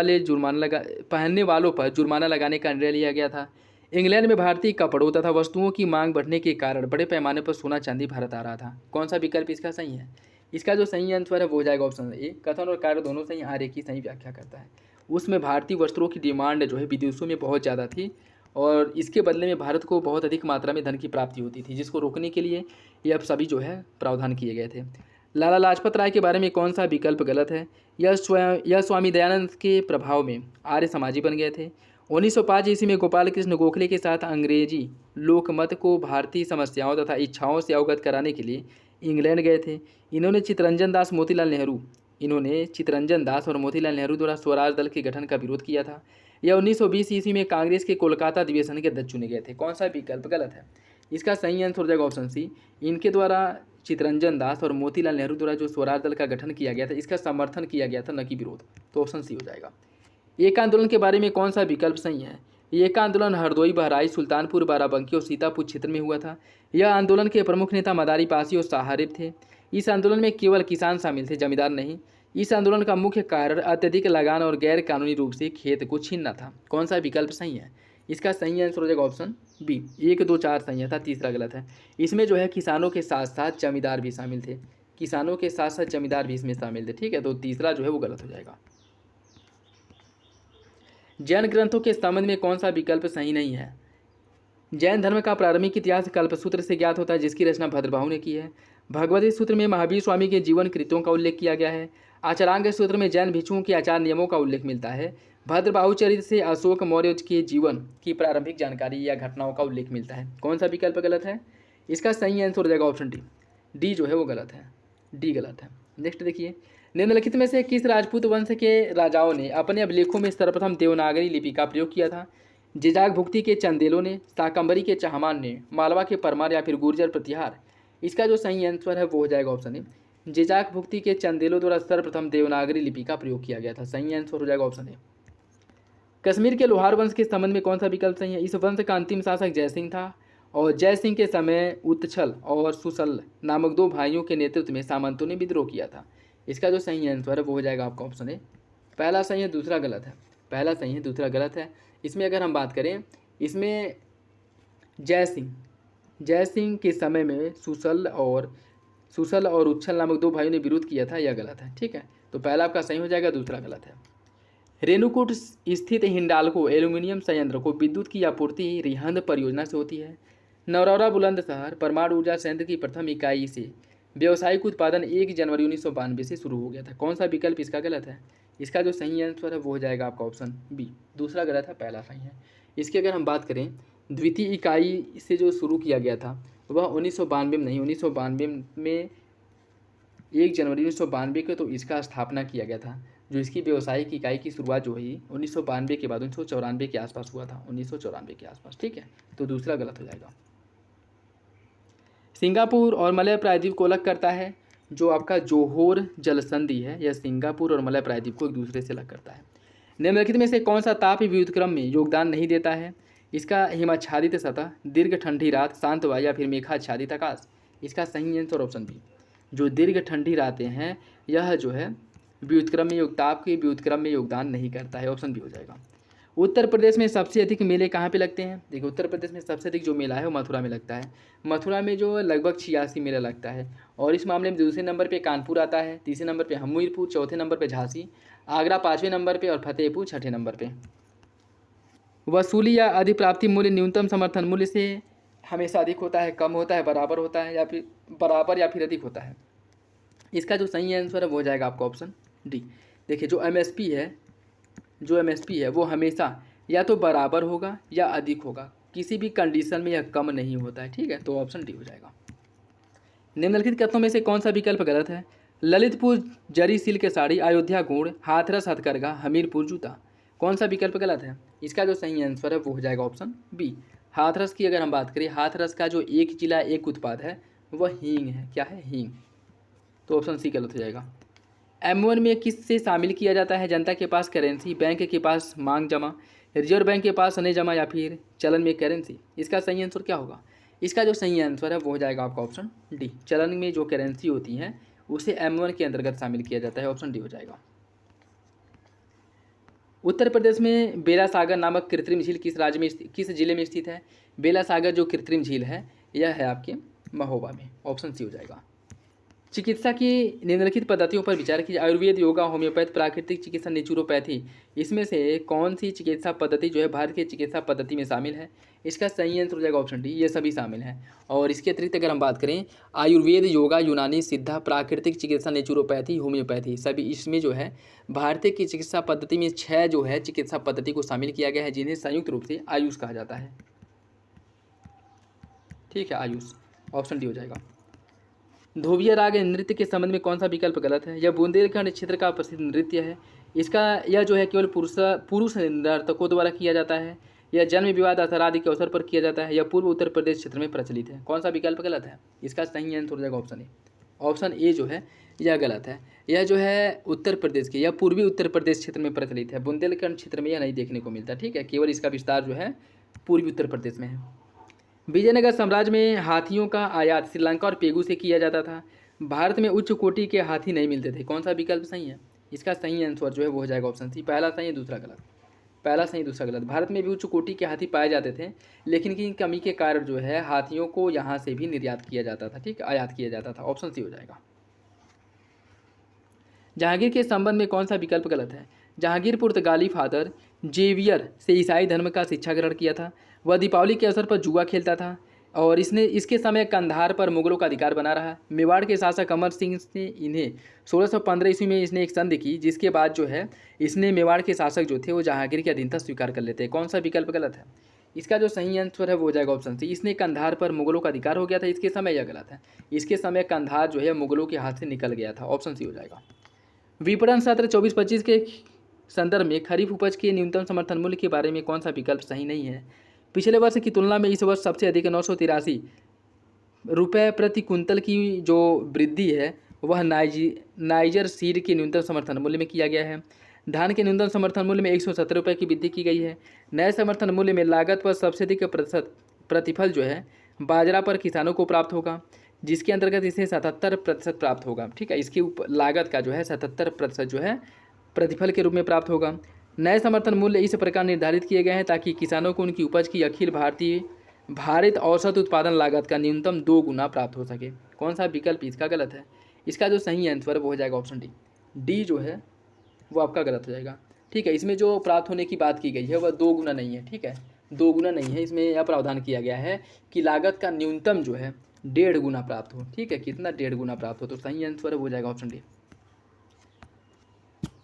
वालों पर जुर्माना लगाने का निर्णय लिया गया था। इंग्लैंड में भारतीय कपड़ों तथा वस्तुओं की मांग बढ़ने के कारण बड़े पैमाने पर सोना चांदी भारत आ रहा था। कौन सा विकल्प इसका सही है? इसका जो सही आंसर है वो हो जाएगा ऑप्शन ए। कथन और कार्य दोनों सही, आगे की सही व्याख्या करता है। उसमें भारतीय वस्त्रों की डिमांड जो है विदेशों में बहुत ज़्यादा थी और इसके बदले में भारत को बहुत अधिक मात्रा में धन की प्राप्ति होती थी, जिसको रोकने के लिए ये अब सभी जो है प्रावधान किए गए थे। लाला लाजपत राय के बारे में कौन सा विकल्प गलत है? यह स्वामी दयानंद के प्रभाव में आर्य समाजी बन गए थे। 1905 ईस्वी में गोपाल कृष्ण गोखले के साथ अंग्रेजी लोकमत को भारतीय समस्याओं तथा इच्छाओं से अवगत कराने के लिए इंग्लैंड गए थे। इन्होंने चितरंजन दास और मोतीलाल नेहरू द्वारा स्वराज दल के गठन का विरोध किया था। यह 1920 ईस्वी में कांग्रेस के कोलकाता अधिवेशन के अध्यक्ष चुने गए थे। कौन सा विकल्प गलत है? इसका सही आंसर हो जाएगा ऑप्शन सी। इनके द्वारा चितरंजन दास और मोतीलाल नेहरू द्वारा जो स्वराज दल का गठन किया गया था, इसका समर्थन किया गया था, न कि विरोध, तो ऑप्शन सी हो जाएगा। एक आंदोलन के बारे में कौन सा विकल्प सही है? एक आंदोलन हरदोई, बहराइच, सुल्तानपुर, बाराबंकी और सीतापुर क्षेत्र में हुआ था। यह आंदोलन के प्रमुख नेता मदारी पासी और साहरिब थे। इस आंदोलन में केवल किसान शामिल थे, जमींदार नहीं। इस आंदोलन का मुख्य कारण अत्यधिक लगान और गैर कानूनी रूप से खेत को छीनना था। कौन सा विकल्प सही है? इसका सही आंसर हो जाएगा ऑप्शन बी। 1, 2, 4 सही है था, तीसरा गलत है। इसमें जो है किसानों के साथ साथ जमींदार भी शामिल थे, किसानों के साथ साथ जमींदार भी इसमें शामिल थे। ठीक है, तो तीसरा जो है वो गलत हो जाएगा। जैन ग्रंथों के संबंध में कौन सा विकल्प सही नहीं है? जैन धर्म का प्रारंभिक इतिहास कल्पसूत्र से ज्ञात होता है, जिसकी रचना भद्रबाहु ने की है। भगवती सूत्र में महावीर स्वामी के जीवन कृत्यों का उल्लेख किया गया है। आचारांग सूत्र में जैन भिक्षुओं के आचार नियमों का उल्लेख मिलता है। भद्रबाहु चरित्र से अशोक मौर्य के जीवन की प्रारंभिक जानकारी या घटनाओं का उल्लेख मिलता है। कौन सा विकल्प गलत है? इसका सही आंसर हो जाएगा ऑप्शन डी। डी जो है वो गलत है, डी गलत है। नेक्स्ट देखिए, निम्नलिखित में से किस राजपूत वंश के राजाओं ने अपने अभिलेखों में सर्वप्रथम देवनागरी लिपि का प्रयोग किया था? जिजाक भुक्ति के चंदेलों ने, शाकंभरी के चहमान ने, मालवा के परमार या फिर गुर्जर प्रतिहार? इसका जो सही आंसर है वो हो जाएगा ऑप्शन ए। जिजाक भुक्ति के चंदेलों द्वारा सर्वप्रथम देवनागरी लिपि का प्रयोग किया गया था। सही आंसर हो जाएगा ऑप्शन ए। कश्मीर के लोहार वंश के संबंध में कौन सा विकल्प सही है? इस वंश का अंतिम शासक जयसिंह था और जयसिंह के समय उत्छल और सुसल नामक दो भाइयों के नेतृत्व में सामंतों ने विद्रोह किया था। इसका जो सही आंसर है वो हो जाएगा आपका ऑप्शन ए। पहला सही है, दूसरा गलत है। पहला सही है, दूसरा गलत है। इसमें अगर हम बात करें, इसमें जयसिंह के समय में सुसल और उच्छल नामक दो भाइयों ने विरोध किया था, यह गलत है। ठीक है, तो पहला आपका सही हो जाएगा, दूसरा गलत है। रेणुकूट स्थित हिंडाल्को एल्यूमिनियम संयंत्र को विद्युत की आपूर्ति रिहंद परियोजना से होती है। नरौरा बुलंदशहर परमाणु ऊर्जा संयंत्र की प्रथम इकाई से व्यावसायिक उत्पादन 1 जनवरी 1992 से शुरू हो गया था। कौन सा विकल्प इसका गलत है? इसका जो सही आंसर है वो हो जाएगा आपका ऑप्शन बी। दूसरा गलत है, पहला सही है। इसकी अगर हम बात करें, द्वितीय इकाई से जो शुरू किया गया था वह 1992 में नहीं, 1992 में 1 जनवरी 1992 को तो इसका स्थापना किया गया था। जो इसकी व्यावसायिक इकाई की शुरुआत जो हुई 1992 के बाद 1994 के आसपास हुआ था, 1994 के आसपास। ठीक है, तो दूसरा गलत हो जाएगा। सिंगापुर और मलय प्रायद्वीप को अलग करता है जो आपका जोहोर जल संधि है, यह सिंगापुर और मलय प्रायद्वीप को एक दूसरे से अलग करता है। निम्नलिखित में से कौन सा ताप व्युत्क्रम में योगदान नहीं देता है? इसका हिमाच्छादित सतह, दीर्घ ठंडी रात, शांत वायु या फिर मेघाच्छादित आकाश? इसका सही आंसर ऑप्शन बी। जो दीर्घ ठंडी रातें हैं यह जो है व्युत्क्रम में ताप के व्युत्क्रम में योगदान नहीं करता है, ऑप्शन बी हो जाएगा। उत्तर प्रदेश में सबसे अधिक मेले कहाँ पे लगते हैं? देखिए, उत्तर प्रदेश में सबसे अधिक जो मेला है वो मथुरा में लगता है। मथुरा में जो लगभग 86 मेला लगता है। और इस मामले में दूसरे नंबर पे कानपुर आता है, तीसरे नंबर पे हमीरपुर, चौथे नंबर पे झांसी, आगरा पाँचवें नंबर पे और फतेहपुर छठे नंबर पे। वसूली या अधिप्राप्ति मूल्य न्यूनतम समर्थन मूल्य से हमेशा अधिक होता है, कम होता है, बराबर होता है या फिर बराबर या फिर अधिक होता है? इसका जो सही आंसर है वो हो जाएगा आपका ऑप्शन डी। देखिए, जो एमएसपी है वो हमेशा या तो बराबर होगा या अधिक होगा, किसी भी कंडीशन में यह कम नहीं होता है। ठीक है, तो ऑप्शन डी हो जाएगा। निम्नलिखित कथनों में से कौन सा विकल्प गलत है? ललितपुर जरी सिल्क साड़ी, अयोध्या गुड़, हाथरस हथकरघा, हमीरपुर जूता? कौन सा विकल्प गलत है? इसका जो सही आंसर है वो हो जाएगा ऑप्शन बी। हाथरस की अगर हम बात करें, हाथरस का जो एक जिला एक उत्पाद है वह हींग है। क्या है? हींग। तो ऑप्शन सी गलत हो जाएगा। M1 में किससे शामिल किया जाता है? जनता के पास करेंसी, बैंक के पास मांग जमा, रिजर्व बैंक के पास सने जमा या फिर चलन में करेंसी? इसका सही आंसर क्या होगा? इसका जो सही आंसर है वो हो जाएगा आपका ऑप्शन डी। चलन में जो करेंसी होती हैं उसे M1 के अंतर्गत शामिल किया जाता है, ऑप्शन डी हो जाएगा। उत्तर प्रदेश में बेला सागर नामक कृत्रिम झील किस जिले में स्थित है? बेला सागर जो कृत्रिम झील है यह है आपके महोबा में, ऑप्शन सी हो जाएगा। चिकित्सा की निम्नलिखित पद्धतियों पर विचार कीजिए। आयुर्वेद, योगा, होम्योपैथ, प्राकृतिक चिकित्सा, नेचुरोपैथी, इसमें से कौन सी चिकित्सा पद्धति जो है भारत की चिकित्सा पद्धति में शामिल है? इसका सही आंसर हो जाएगा ऑप्शन डी, ये सभी शामिल हैं। और इसके अतिरिक्त अगर हम बात करें, आयुर्वेद, योगा, यूनानी, सिद्धा, प्राकृतिक चिकित्सा, नेचुरोपैथी, होम्योपैथी, सभी इसमें जो है भारतीय की चिकित्सा पद्धति में 6 जो है चिकित्सा पद्धति को शामिल किया गया है, जिन्हें संयुक्त रूप से आयुष कहा जाता है। ठीक है, आयुष, ऑप्शन डी हो जाएगा। धोबिया राग नृत्य के संबंध में कौन सा विकल्प गलत है? यह बुंदेलखंड क्षेत्र का प्रसिद्ध नृत्य है। यह जो है केवल पुरुष नर्तकों द्वारा किया जाता है। यह जन्म, विवाह, दशहरा आदि के अवसर पर किया जाता है। यह पूर्व उत्तर प्रदेश क्षेत्र में प्रचलित है। कौन सा विकल्प गलत है? इसका सही आंसर हो जाएगा ऑप्शन ए। ऑप्शन ए जो है यह गलत है। यह जो है उत्तर प्रदेश के या पूर्वी उत्तर प्रदेश क्षेत्र में प्रचलित है। बुंदेलखंड क्षेत्र में यह नहीं देखने को मिलता। ठीक है, केवल इसका विस्तार जो है पूर्वी उत्तर प्रदेश में है। विजयनगर साम्राज्य में हाथियों का आयात श्रीलंका और पेगू से किया जाता था। भारत में उच्च कोटि के हाथी नहीं मिलते थे। कौन सा विकल्प सही है? इसका सही आंसर जो है वो हो जाएगा ऑप्शन सी। पहला सही है, दूसरा गलत। पहला सही, दूसरा गलत। भारत में भी उच्च कोटि के हाथी पाए जाते थे, लेकिन की कमी के कारण जो है हाथियों को यहाँ से भी निर्यात किया जाता था। ठीक, आयात किया जाता था, ऑप्शन सी हो जाएगा। जहांगीर के संबंध में कौन सा विकल्प गलत है? जहांगीर पुर्तगाली फादर जेवियर से ईसाई धर्म का शिक्षा ग्रहण किया था। वह दीपावली के अवसर पर जुआ खेलता था और इसके समय कंधार पर मुगलों का अधिकार बना रहा। मेवाड़ के शासक अमर सिंह ने इन्हें 1615 ईस्वी में इसने एक संधि की, जिसके बाद जो है इसने मेवाड़ के शासक जो थे वो जहांगीर की अधीनता स्वीकार कर लेते हैं। कौन सा विकल्प गलत है? इसका जो सही आंसर है वो हो जाएगा ऑप्शन सी। इसने कंधार पर मुगलों का अधिकार हो गया था इसके समय, यह गलत है। इसके समय कंधार जो है मुगलों के हाथ से निकल गया था, ऑप्शन सी हो जाएगा। विपणन सत्र 24-25 के संदर्भ में खरीफ उपज के न्यूनतम समर्थन मूल्य के बारे में कौन सा विकल्प सही नहीं है? पिछले वर्ष की तुलना में इस वर्ष सबसे अधिक 983 रुपये प्रति कुंतल की जो वृद्धि है वह नाइजर सीड के न्यूनतम समर्थन मूल्य में किया गया है। धान के न्यूनतम समर्थन मूल्य में 170 रुपये की वृद्धि की गई है। नए समर्थन मूल्य में लागत पर सबसे अधिक प्रतिफल जो है बाजरा पर किसानों को प्राप्त होगा, जिसके अंतर्गत इसे 77% प्राप्त होगा। ठीक है, इसकी लागत का जो है 77% जो है प्रतिफल के रूप में प्राप्त होगा। नए समर्थन मूल्य इस प्रकार निर्धारित किए गए हैं ताकि किसानों को उनकी उपज की अखिल भारतीय भारित औसत उत्पादन लागत का न्यूनतम 2 गुना प्राप्त हो सके। कौन सा विकल्प इसका गलत है? इसका जो सही आंसर वो हो जाएगा ऑप्शन डी। डी जो है वो आपका गलत हो जाएगा। ठीक है, इसमें जो प्राप्त होने की बात की गई है वह 2 गुना नहीं है। ठीक है, 2 गुना नहीं है, इसमें यह प्रावधान किया गया है कि लागत का न्यूनतम जो है 1.5 गुना प्राप्त हो। ठीक है, कितना 1.5 गुना प्राप्त हो, तो सही आंसर हो जाएगा ऑप्शन डी।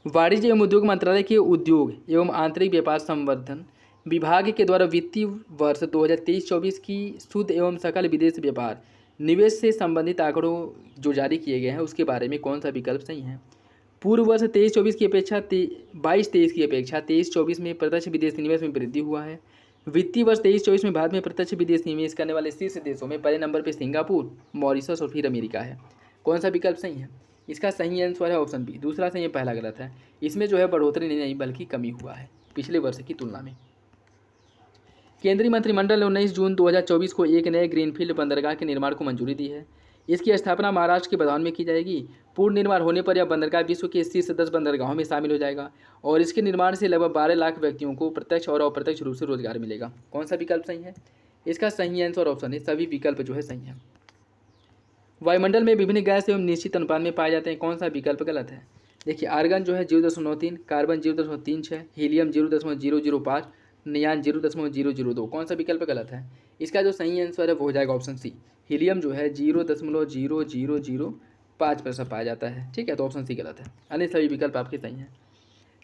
वाणिज्य एवं उद्योग मंत्रालय के उद्योग एवं आंतरिक व्यापार संवर्धन विभाग के द्वारा वित्तीय वर्ष 2023-24 की शुद्ध एवं सकल विदेश व्यापार निवेश से संबंधित आंकड़ों जो जारी किए गए हैं उसके बारे में कौन सा विकल्प सही है? पूर्व वर्ष 23-24 की अपेक्षा 22-23 की अपेक्षा 23-24 में प्रत्यक्ष विदेशी निवेश में वृद्धि हुआ है। वित्तीय वर्ष 23-24 में भारत में प्रत्यक्ष विदेश निवेश करने वाले शीर्ष देशों में पहले नंबर पर सिंगापुर, मॉरिशस और फिर अमेरिका है। कौन सा विकल्प सही है? इसका सही आंसर है ऑप्शन बी। दूसरा सही है, पहला गलत है। इसमें जो है बढ़ोतरी नहीं बल्कि कमी हुआ है पिछले वर्ष की तुलना में। केंद्रीय मंत्रिमंडल ने 19 जून 2024 को एक नए ग्रीनफील्ड बंदरगाह के निर्माण को मंजूरी दी है। इसकी स्थापना महाराष्ट्र के बदाऊं में की जाएगी। पूर्ण निर्माण होने पर यह बंदरगाह विश्व के शीर्ष 10 बंदरगाहों में शामिल हो जाएगा और इसके निर्माण से लगभग 12 लाख व्यक्तियों को प्रत्यक्ष और अप्रत्यक्ष रूप से रोजगार मिलेगा। कौन सा विकल्प सही है? इसका सही आंसर ऑप्शन है, सभी विकल्प जो है सही है। वायुमंडल में विभिन्न गैस एवं निश्चित अनुपात में पाए जाते हैं। कौन सा विकल्प गलत है? देखिए, आर्गन जो है 0.93, कार्बन 0.36, हीलियम 0.005, नियान 0.002। कौन सा विकल्प गलत है? इसका जो सही आंसर है वो हो जाएगा ऑप्शन सी। हीलियम जो है 0.0005% पाया जाता है। ठीक है, तो ऑप्शन सी गलत है, अन्य सभी विकल्प आपके सही हैं।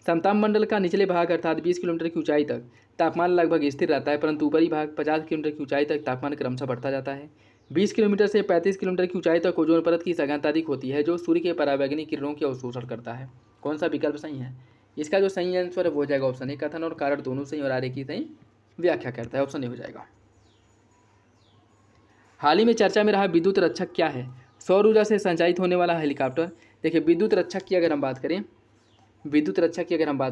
समताप मंडल का निचले भाग अर्थात 20 किलोमीटर की ऊंचाई तक तापमान लगभग स्थिर रहता है, परंतु ऊपरी भाग 50 किलोमीटर की ऊंचाई तक तापमान क्रमशः बढ़ता जाता है। 20 किलोमीटर से 35 किलोमीटर की ऊंचाई तक ओजोन परत की सघनता अधिक होती है, जो सूर्य के परावैंगनिक किरणों की अवशोषण करता है। कौन सा विकल्प सही है? इसका जो सही आंसर है वो हो जाएगा ऑप्शन ए। कथन और कारण दोनों सही और आर्य की सही व्याख्या करता है, ऑप्शन ए हो जाएगा। हाल ही में चर्चा में रहा विद्युत रक्षक क्या है? सौर ऊर्जा से संचालित होने वाला हेलीकॉप्टर। देखिए, विद्युत रक्षक की अगर हम बात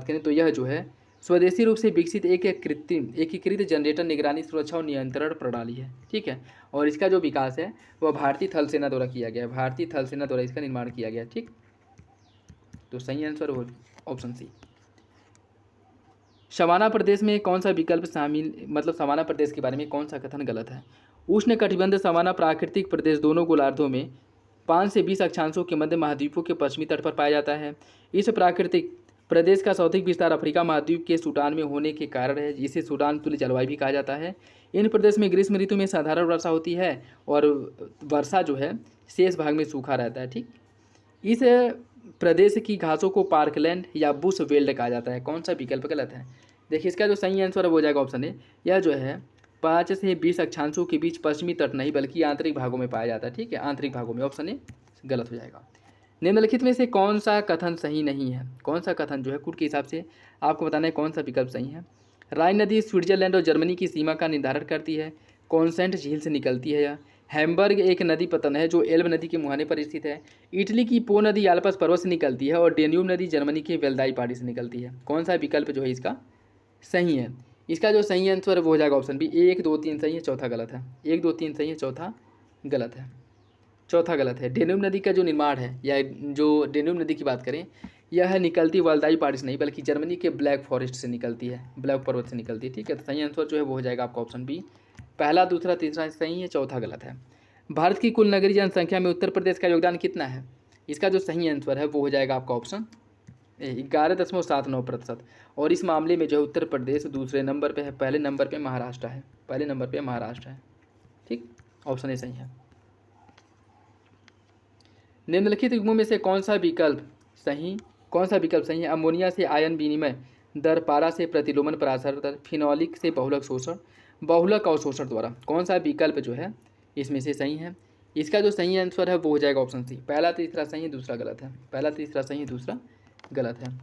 करें तो यह जो है स्वदेशी रूप से विकसित एक एकीकृत जनरेटर निगरानी, सुरक्षा और नियंत्रण प्रणाली है। ठीक है, और इसका जो विकास है वह भारतीय थल सेना द्वारा किया गया है। भारतीय थल सेना द्वारा इसका निर्माण किया गया है। ठीक, तो सही आंसर हो ऑप्शन सी। शवाना प्रदेश में कौन सा विकल्प शामिल, मतलब शवाना प्रदेश के बारे में कौन सा कथन गलत है? उष्ण कटिबंध शवाना प्राकृतिक प्रदेश दोनों गोलार्धों में 5 से 20 अक्षांशों के मध्य महाद्वीपों के पश्चिमी तट पर पाया जाता है। इस प्राकृतिक प्रदेश का सर्वाधिक विस्तार अफ्रीका महाद्वीप के सूडान में होने के कारण है, जिसे सूडान तुल्य जलवायु भी कहा जाता है। इन प्रदेश में ग्रीष्म ऋतु में साधारण वर्षा होती है और वर्षा जो है शेष भाग में सूखा रहता है। ठीक, इस प्रदेश की घासों को पार्कलैंड या बुश वेल्ड कहा जाता है। कौन सा विकल्प गलत है? देखिए, इसका जो सही आंसर है वो हो जाएगा ऑप्शन ए। यह जो है 5 से 20 अक्षांशों के बीच पश्चिमी तट नहीं बल्कि आंतरिक भागों में पाया जाता है। ठीक है, आंतरिक भागों में, ऑप्शन ए गलत हो जाएगा। निम्नलिखित में से कौन सा कथन सही नहीं है? कौन सा कथन जो है कुट के हिसाब से आपको बताना है कौन सा विकल्प सही है। राइन नदी स्विट्जरलैंड और जर्मनी की सीमा का निर्धारण करती है। कॉन्सेंट झील से निकलती है। यह हैम्बर्ग एक नदी पतन है जो एल्ब नदी के मुहाने पर स्थित है। इटली की पो नदी आल्प्स पर्वत से निकलती है और डेन्यूब नदी जर्मनी के वेल्दाई पहाड़ी से निकलती है। कौन सा विकल्प जो है इसका सही है? इसका जो सही आंसर है वो हो जाएगा ऑप्शन बी। 1, 2, 3 सही है, चौथा गलत है। 1, 2, 3 सही है, चौथा गलत है। चौथा गलत है। डेन्यूब नदी का जो निर्माण है, या जो डेन्यूब नदी की बात करें, यह निकलती वेल्दाई पहाड़ी से नहीं बल्कि जर्मनी के ब्लैक फॉरेस्ट से निकलती है, ब्लैक पर्वत से निकलती है। ठीक है, तो सही आंसर जो है वो हो जाएगा आपका ऑप्शन बी। पहला, दूसरा, तीसरा सही है, चौथा गलत है। भारत की कुल नगरीय जनसंख्या में उत्तर प्रदेश का योगदान कितना है? इसका जो सही आंसर है वो हो जाएगा आपका ऑप्शन 11.79%। और इस मामले में जो है उत्तर प्रदेश दूसरे नंबर पे है, पहले नंबर पे महाराष्ट्र है। ठीक, ऑप्शन ए सही है। निम्नलिखित युग्मों में से कौन सा विकल्प सही है? अमोनिया से आयन विनिमय दर, पारा से प्रतिलोमन परासर दर, फिनोलिक से बहुलक अवशोषण द्वारा, कौन सा विकल्प जो है इसमें से सही है? इसका जो सही आंसर है वो हो जाएगा ऑप्शन सी। पहला तीसरा सही है, दूसरा गलत है। पहला तीसरा सही है, दूसरा गलत है।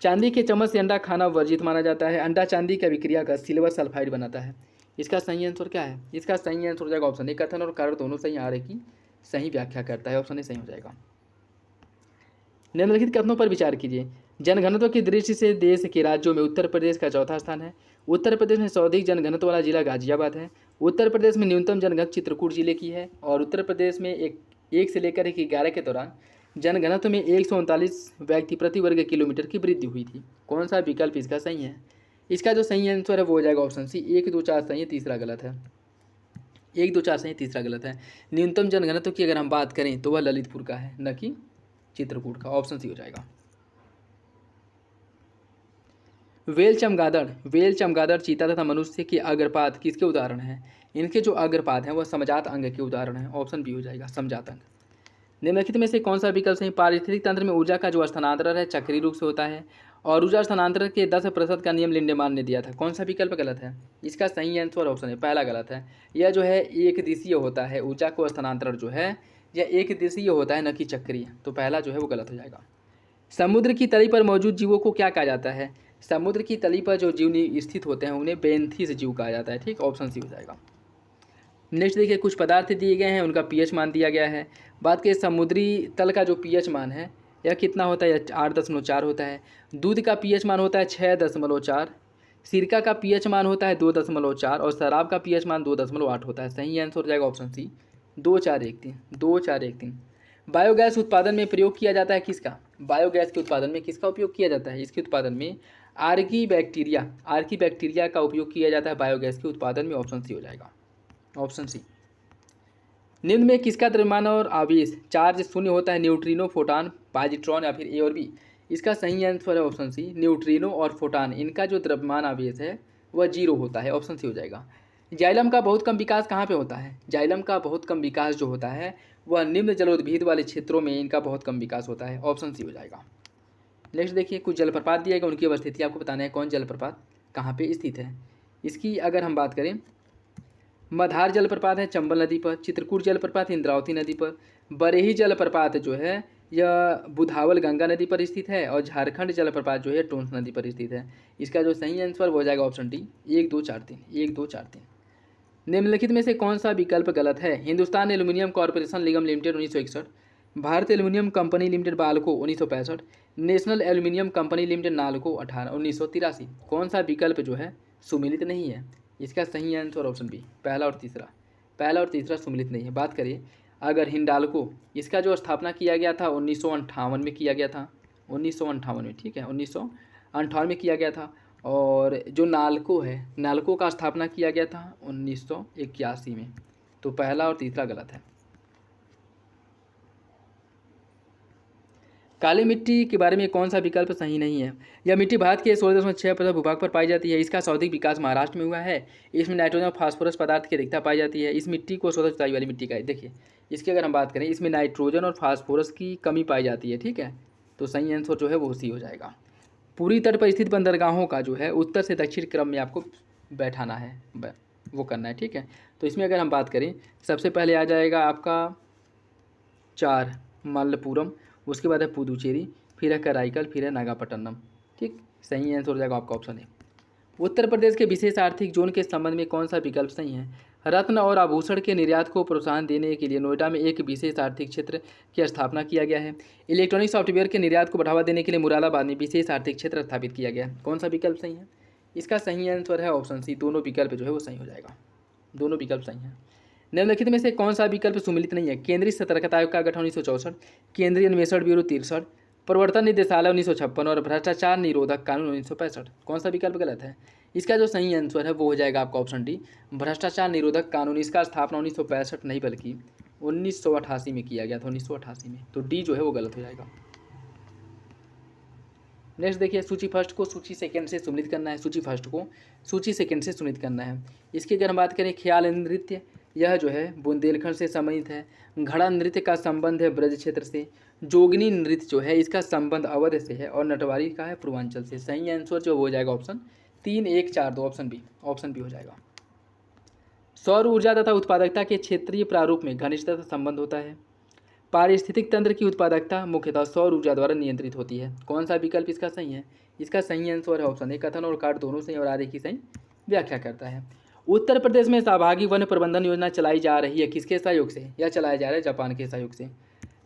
चांदी के चम्मच से अंडा खाना वर्जित माना जाता है। अंडा चांदी की अभिक्रिया का सिल्वर सल्फाइड बनाता है। इसका सही आंसर क्या है? इसका सही आंसर हो जाएगा ऑप्शन ए। कथन और कारण दोनों सही, आर्य की सही व्याख्या करता है। ऑप्शन ए सही हो जाएगा। निम्नलिखित कथनों पर विचार कीजिए। जनघनत्व की दृष्टि से देश के राज्यों में उत्तर प्रदेश का चौथा स्थान है। उत्तर प्रदेश में सर्वाधिक जनघनत्व वाला जिला गाजियाबाद है। उत्तर प्रदेश में न्यूनतम जनघनत्व चित्रकूट जिले की है। और उत्तर प्रदेश में एक से लेकर 11 के दौरान जनघनत्व में 139 व्यक्ति प्रति वर्ग किलोमीटर की वृद्धि हुई थी। कौन सा विकल्प इसका सही है? इसका जो सही आंसर है वो हो जाएगा ऑप्शन सी। 1, 2, 4 सही है, तीसरा गलत है। 1, 2, 4 सही, तीसरा गलत है। न्यूनतम जनघनत्व की अगर हम बात करें तो वह ललितपुर का है, न कि चित्रकूट का। ऑप्शन सी हो जाएगा। वेल चमगादड़ चीता तथा मनुष्य के अग्रपात किसके उदाहरण हैं? इनके जो अग्रपात हैं वह समजात अंग के उदाहरण हैं। ऑप्शन बी हो जाएगा, समजात अंग। निम्नलिखित में से कौन सा विकल्प सही? पारिस्थितिक तंत्र में ऊर्जा का जो स्थानांतरण है चक्रीय रूप से होता है और ऊर्जा स्थानांतरण के 10% का नियम लिंडेमान ने दिया था। कौन सा विकल्प गलत है? इसका सही आंसर ऑप्शन है, पहला गलत है। यह जो है एक दिशीय होता है, ऊर्जा को स्थानांतरण जो है यह एक दिशीय होता है, न कि चक्रीय। तो पहला जो है वो गलत हो जाएगा। समुद्र की तली पर मौजूद जीवों को क्या कहा जाता है? समुद्र की तली पर जो जीव स्थित होते हैं उन्हें बेंथीस जीव कहा जाता है। ठीक, ऑप्शन सी हो जाएगा। नेक्स्ट देखिए, कुछ पदार्थ दिए गए हैं, उनका पीएच मान दिया गया है। बात करें समुद्री तल का जो पीएच मान है यह कितना होता है? 8.4 होता है। दूध का पीएच मान होता है 6.4। सिरका का पीएच मान होता है 2.4 और शराब का पीएच मान 2.8 होता है। सही आंसर हो जाएगा ऑप्शन सी, 2, 4, 1, 3। 2, 4, 1, 3। बायोगैस उत्पादन में प्रयोग किया जाता है किसका? बायोगैस के उत्पादन में किसका उपयोग किया जाता है? इसके उत्पादन में आर्की बैक्टीरिया का उपयोग किया जाता है बायोगैस के उत्पादन में। ऑप्शन सी हो जाएगा, ऑप्शन सी। निम्न में किसका द्रव्यमान और आवेश चार्ज शून्य होता है? न्यूट्रिनो, फोटॉन, पॉजिट्रॉन या फिर ए और बी? इसका सही आंसर है ऑप्शन सी, न्यूट्रिनो और फोटॉन। इनका जो द्रव्यमान आवेश है वह 0 होता है। ऑप्शन सी हो जाएगा। जाइलम का बहुत कम विकास कहाँ पे होता है? जाइलम का बहुत कम विकास जो होता है वह निम्न जलोद्भिद वाले क्षेत्रों में इनका बहुत कम विकास होता है। ऑप्शन सी हो जाएगा। नेक्स्ट देखिए, कुछ जलप्रपात दिया गया, उनकी अवस्थिति आपको बताना है कौन जलप्रपात कहाँ पे स्थित है। इसकी अगर हम बात करें, मधार जलप्रपात है चंबल नदी पर, चित्रकूट जलप्रपात इंद्रावती नदी पर, बरेही जलप्रपात जो है यह बुधावल गंगा नदी पर स्थित है और झारखंड जलप्रपात जो है टोंस नदी पर स्थित है। इसका जो सही आंसर हो जाएगा ऑप्शन डी, 1, 2, 4, 3। 1, 2, 4, 3। निम्नलिखित में से कौन सा विकल्प गलत है? हिंदुस्तान एल्यूमिनियम कॉर्पोरेशन निगम limited 1961, Bharat aluminium company limited BALCO 1965, national aluminium company limited NALCO 1983। कौन सा विकल्प जो है सुमिलित नहीं है? इसका सही आंसर ऑप्शन बी, पहला और तीसरा सुमिलित नहीं है। बात करिए अगर हिंडाल्को, इसका जो स्थापना किया गया था 1958 में किया गया था, 1958 में, ठीक है, 1958 में किया गया था। और जो नालको है, नालको का स्थापना किया गया था 1981 में। तो पहला और तीसरा गलत है। काली मिट्टी के बारे में कौन सा विकल्प सही नहीं है? यह मिट्टी भारत के 16.6% भूभाग पर पाई जाती है। इसका सर्वाधिक विकास महाराष्ट्र में हुआ है। इसमें नाइट्रोजन और फास्फोरस पदार्थ की अधिकता पाई जाती है। इस मिट्टी को स्वतः जुताई वाली मिट्टी का है। देखिए इसकी अगर हम बात करें, इसमें नाइट्रोजन और फास्फोरस की कमी पाई जाती है। ठीक है, तो सही आंसर जो है वो सी हो जाएगा। पूरी तट पर स्थित बंदरगाहों का जो है उत्तर से दक्षिण क्रम में आपको बैठाना है, वो करना है। ठीक है, तो इसमें अगर हम बात करें, सबसे पहले आ जाएगा आपका 4 मल्लपुरम, उसके बाद है पुदुचेरी, फिर है कराईकल, फिर है नागापट्टनम। ठीक, सही आंसर हो जाएगा आपका ऑप्शन है। उत्तर प्रदेश के विशेष आर्थिक जोन के संबंध में कौन सा विकल्प सही है? रत्न और आभूषण के निर्यात को प्रोत्साहन देने के लिए नोएडा में एक विशेष आर्थिक क्षेत्र की स्थापना किया गया है। इलेक्ट्रॉनिक सॉफ्टवेयर के निर्यात को बढ़ावा देने के लिए मुरादाबाद में विशेष आर्थिक क्षेत्र स्थापित किया गया है। कौन सा विकल्प सही है? इसका सही आंसर है ऑप्शन सी, दोनों विकल्प जो है वो सही हो जाएगा। दोनों विकल्प सही हैं। निम्नलिखित में से कौन सा विकल्प सुमिलित नहीं है? केंद्रीय सतर्कता आयोग का गठन 1964, केंद्रीय अन्वेषण ब्यूरो 63, प्रवर्तन निदेशालय 1956 और भ्रष्टाचार निरोधक कानून 1965। कौन सा विकल्प गलत है? इसका जो सही आंसर है वो हो जाएगा आपका ऑप्शन डी, भ्रष्टाचार निरोधक कानून। इसका स्थापना 1965 नहीं बल्कि 1988 में किया गया था, 1988 में। तो डी जो है वो गलत हो जाएगा। नेक्स्ट देखिए, सूची फर्स्ट को सूची सेकंड से सुमिलित करना है। सूची फर्स्ट को सूची सेकंड से सुमिलित करना है। इसकी अगर हम बात करें, ख्याल नृत्य, यह जो है बुंदेलखंड से संबंधित है। घड़ा नृत्य का संबंध है ब्रज क्षेत्र से। जोगनी नृत्य जो है इसका संबंध अवध से है। और नटवारी का है पूर्वांचल से। सही आंसर जो हो जाएगा ऑप्शन 3, 1, 4, 2 ऑप्शन बी हो जाएगा। सौर ऊर्जा तथा उत्पादकता के क्षेत्रीय प्रारूप में घनिष्ठता संबंध होता है। पारिस्थितिक तंत्र की उत्पादकता मुख्यतः सौर ऊर्जा द्वारा नियंत्रित होती है। कौन सा विकल्प इसका सही है? इसका सही आंसर है ऑप्शन ए। कथन और काट दोनों सही और आगे की सही व्याख्या करता है। उत्तर प्रदेश में सहभागी वन प्रबंधन योजना चलाई जा रही है किसके सहयोग से? यह चलाया जा रहा है जापान के सहयोग से।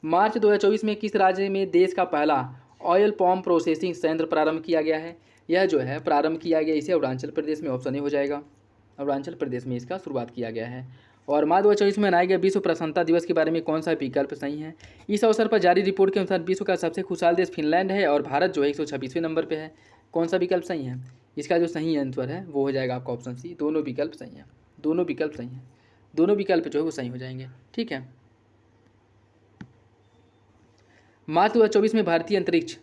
मार्च 2024 में किस राज्य में देश का पहला ऑयल पॉम प्रोसेसिंग संयंत्र प्रारंभ किया गया है? यह जो है प्रारंभ किया गया इसे अरुणाचल प्रदेश में। ऑप्शन ए हो जाएगा। अरुणाचल प्रदेश में इसका शुरुआत किया गया है। और मार्च 2024 में मनाए गए विश्व प्रसन्नता दिवस के बारे में कौन सा विकल्प सही है? इस अवसर पर जारी रिपोर्ट के अनुसार विश्व का सबसे खुशहाल देश फिनलैंड है और भारत जो है 126वें नंबर पर है। कौन सा विकल्प सही है? इसका जो सही आंसर है वो हो जाएगा आपका ऑप्शन सी। दोनों विकल्प सही हैं। दोनों विकल्प सही हैं। दोनों विकल्प जो है वो सही हो जाएंगे। ठीक है। मार्च 2024 में भारतीय अंतरिक्ष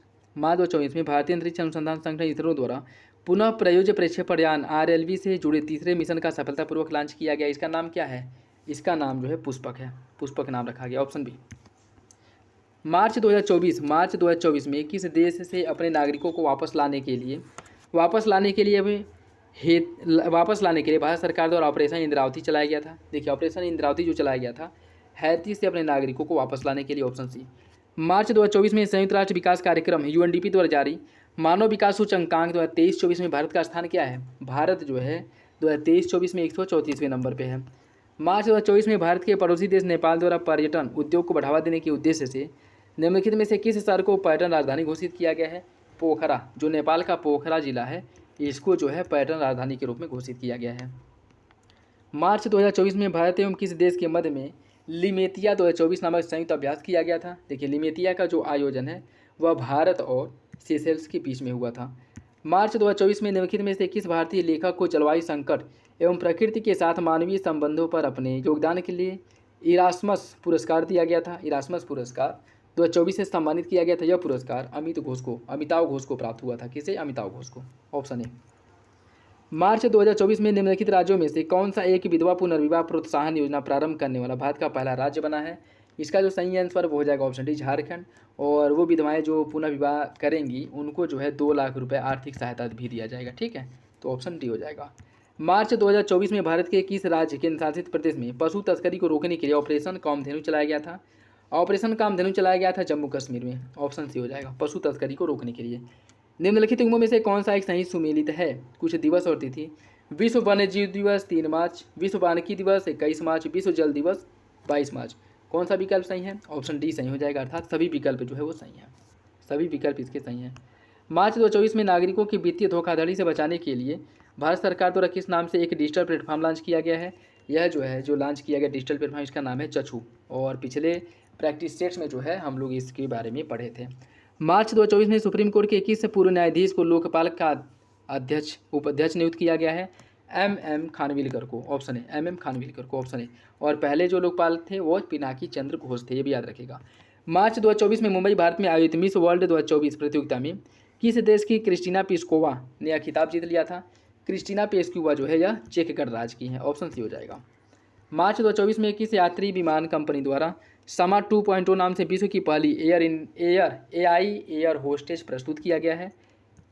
अनुसंधान संगठन इसरो द्वारा पुनः प्रयोज्य प्रक्षेपण यान RLV से जुड़े तीसरे मिशन का सफलतापूर्वक लॉन्च किया गया। इसका नाम क्या है? इसका नाम जो है पुष्पक है। पुष्पक नाम रखा गया। Option B. मार्च 2024 में किस देश से अपने नागरिकों को वापस लाने के लिए भारत सरकार द्वारा ऑपरेशन इंद्रावती चलाया गया था? देखिए ऑपरेशन इंद्रावती जो चलाया गया था हैती से अपने नागरिकों को वापस लाने के लिए। Option C. मार्च 2024 में संयुक्त राष्ट्र विकास कार्यक्रम UNDP द्वारा जारी मानव विकास सूचकांक 2023-24 में भारत का स्थान क्या है? भारत जो है 2023-24 में 134वें नंबर पे है। मार्च 2024 में भारत के पड़ोसी देश नेपाल द्वारा पर्यटन उद्योग को बढ़ावा देने के उद्देश्य से निम्नलिखित में से किस शहर को पर्यटन राजधानी घोषित किया गया है? पोखरा, जो नेपाल का पोखरा जिला है इसको जो है पर्यटन राजधानी के रूप में घोषित किया गया है। मार्च 2024 में भारत एवं किस देश के मध्य में लिमेतिया 2024 नामक संयुक्त अभ्यास किया गया था? देखिए लिमेतिया का जो आयोजन है वह भारत और सेशेल्स के बीच में हुआ था। मार्च 2024 में निम्नलिखित में से किस भारतीय लेखक को जलवायु संकट एवं प्रकृति के साथ मानवीय संबंधों पर अपने योगदान के लिए इरास्मस पुरस्कार दिया गया था? इरास्मस पुरस्कार 2024 से सम्मानित किया गया था। यह पुरस्कार अमिताभ घोष को प्राप्त हुआ था। किसे? अमिताभ घोष को। Option A. मार्च 2024 में निम्नलिखित राज्यों में से कौन सा एक विधवा पुनर्विवाह प्रोत्साहन योजना प्रारंभ करने वाला भारत का पहला राज्य बना है? इसका जो सही आंसर वो हो जाएगा ऑप्शन डी झारखंड। और वो विधवाएं जो पुनः विवाह करेंगी उनको जो है 2 लाख रुपए आर्थिक सहायता भी दिया जाएगा। ठीक है, तो ऑप्शन डी हो जाएगा। मार्च 2024 में भारत के किस राज्य केंद्र शासित प्रदेश में पशु तस्करी को रोकने के लिए ऑपरेशन कामधेनु चलाया गया था? ऑपरेशन कामधेनु चलाया गया था जम्मू कश्मीर में। ऑप्शन सी हो जाएगा, पशु तस्करी को रोकने के लिए। निम्नलिखित युग्मों में से कौन सा एक सही सुमेलित है? कुछ दिवस और तिथि। विश्व वन्यजीव दिवस 3 मार्च, विश्व वानिकी दिवस 21 मार्च, विश्व जल दिवस 22 मार्च। कौन सा विकल्प सही है? ऑप्शन डी सही हो जाएगा। अर्थात सभी विकल्प जो है वो सही है। सभी विकल्प इसके सही हैं। मार्च 2024 में नागरिकों की वित्तीय धोखाधड़ी से बचाने के लिए भारत सरकार द्वारा किस नाम से एक डिजिटल प्लेटफॉर्म लॉन्च किया गया है? यह जो लॉन्च किया गया डिजिटल प्लेटफॉर्म इसका नाम है चक्षु। और पिछले प्रैक्टिस सेट्स में जो है हम लोग इसके बारे में पढ़े थे। मार्च 2024 में सुप्रीम कोर्ट के किस पूर्व न्यायाधीश को लोकपाल का उपाध्यक्ष नियुक्त किया गया है? MM खानविलकर को। Option A. MM खानविलकर को। Option A. और पहले जो लोकपाल थे वो पिनाकी चंद्र घोष थे। ये भी याद रखेगा। मार्च 2024 में मुंबई भारत में आयोजित मिस वर्ल्ड 2024 प्रतियोगिता में किस देश की क्रिस्टीना प्लिस्कोवा ने यह खिताब जीत लिया था? क्रिस्टीना प्लिस्कोवा जो है यह चेक गणराज्य की है। ऑप्शन सी हो जाएगा। मार्च 2024 में किस यात्री विमान कंपनी द्वारा समा 2.0 नाम से विश्व की पहली AI एयर होस्टेस प्रस्तुत किया गया है?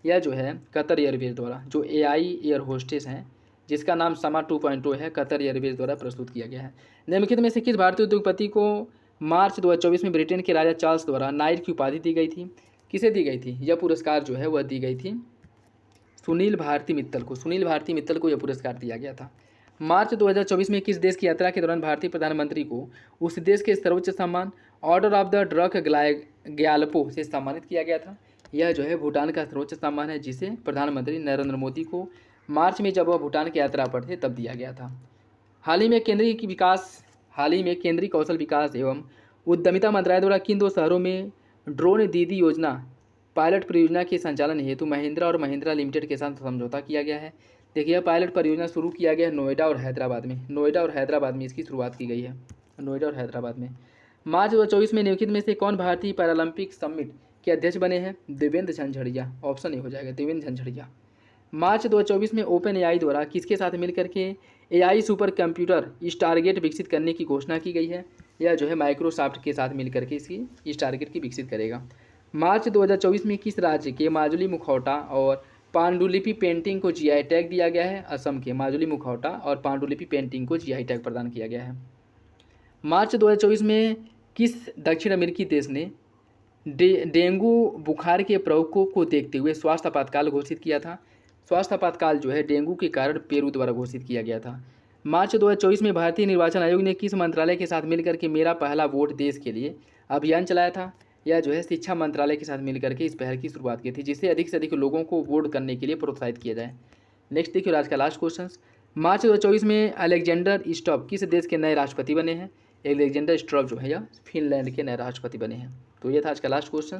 यह जो है कतर एयरवेज द्वारा जो AI एयर होस्टेस हैं जिसका नाम समा 2.0 है कतर एयरवेज द्वारा प्रस्तुत किया गया है। निम्नलिखित में से किस भारतीय उद्योगपति को मार्च 2024 में ब्रिटेन के राजा चार्ल्स द्वारा नाइट की उपाधि दी गई थी? किसे दी गई थी? यह पुरस्कार जो है वह दी गई थी सुनील भारती मित्तल को। सुनील भारती मित्तल को यह पुरस्कार दिया गया था। मार्च 2024 में किस देश की यात्रा के दौरान भारतीय प्रधानमंत्री को उस देश के सर्वोच्च सम्मान order of the drug Gyalpo से सम्मानित किया गया था? यह जो है भूटान का सर्वोच्च सम्मान है जिसे प्रधानमंत्री नरेंद्र मोदी को मार्च में जब वह भूटान की यात्रा पर थे तब दिया गया था। हाल ही में केंद्रीय कौशल विकास एवं उद्यमिता मंत्रालय द्वारा किन 2 शहरों में ड्रोन दीदी योजना पायलट परियोजना के संचालन हेतु महिंद्रा और महिंद्रा लिमिटेड के साथ समझौता किया गया है? देखिए यह पायलट परियोजना शुरू किया गया है नोएडा और हैदराबाद में इसकी शुरुआत की गई है। नोएडा और हैदराबाद में। मार्च 2024 में निम्नलिखित में से कौन भारतीय पैरालंपिक समिट के अध्यक्ष बने हैं? देवेंद्र झंझड़िया। ऑप्शन ए हो जाएगा देवेंद्र झंझड़िया। मार्च 2024 में OpenAI द्वारा किसके साथ मिलकर के AI सुपर कंप्यूटर स्टारगेट विकसित करने की घोषणा की गई है। यह जो है माइक्रोसॉफ्ट के साथ मिलकर के इसकी स्टारगेट की विकसित करेगा। मार्च 2024 में किस राज्य के माजुली मुखौटा और पांडुलिपि पेंटिंग को GI टैग दिया गया है? असम के माजुली मुखौटा और पांडुलिपि पेंटिंग को GI टैग प्रदान किया गया है। मार्च 2024 में किस दक्षिण अमेरिकी देश ने डेंगू बुखार के प्रकोप को देखते हुए स्वास्थ्य आपातकाल घोषित किया था? स्वास्थ्य आपातकाल जो है डेंगू के कारण पेरू द्वारा घोषित किया गया था। मार्च 2024 में भारतीय निर्वाचन आयोग ने किस मंत्रालय के साथ मिलकर के मेरा पहला वोट देश के लिए अभियान चलाया था? यह जो है शिक्षा मंत्रालय के साथ मिलकर के इस पहल की शुरुआत की थी, जिससे अधिक से अधिक लोगों को वोट करने के लिए प्रोत्साहित किया जाए। नेक्स्ट देखिए आज का लास्ट क्वेश्चन। मार्च 2024 में अलेक्जेंडर स्टॉप किस देश के नए राष्ट्रपति बने हैं? अलेक्जेंडर स्टॉप जो है यह फिनलैंड के नए राष्ट्रपति बने हैं। तो ये था आज का last question.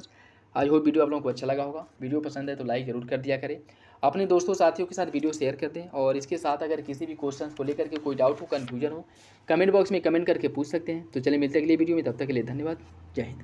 I hope video आप लोगों को अच्छा लगा होगा। वीडियो पसंद है तो लाइक ज़रूर कर दिया करें, अपने दोस्तों साथियों के साथ वीडियो शेयर कर दें, और इसके साथ अगर किसी भी क्वेश्चन को लेकर के कोई डाउट हो, कन्फ्यूजन हो, कमेंट बॉक्स में कमेंट करके पूछ सकते हैं। तो चलिए मिलते हैं अगली वीडियो में, तब तक के लिए धन्यवाद। जय हिंद।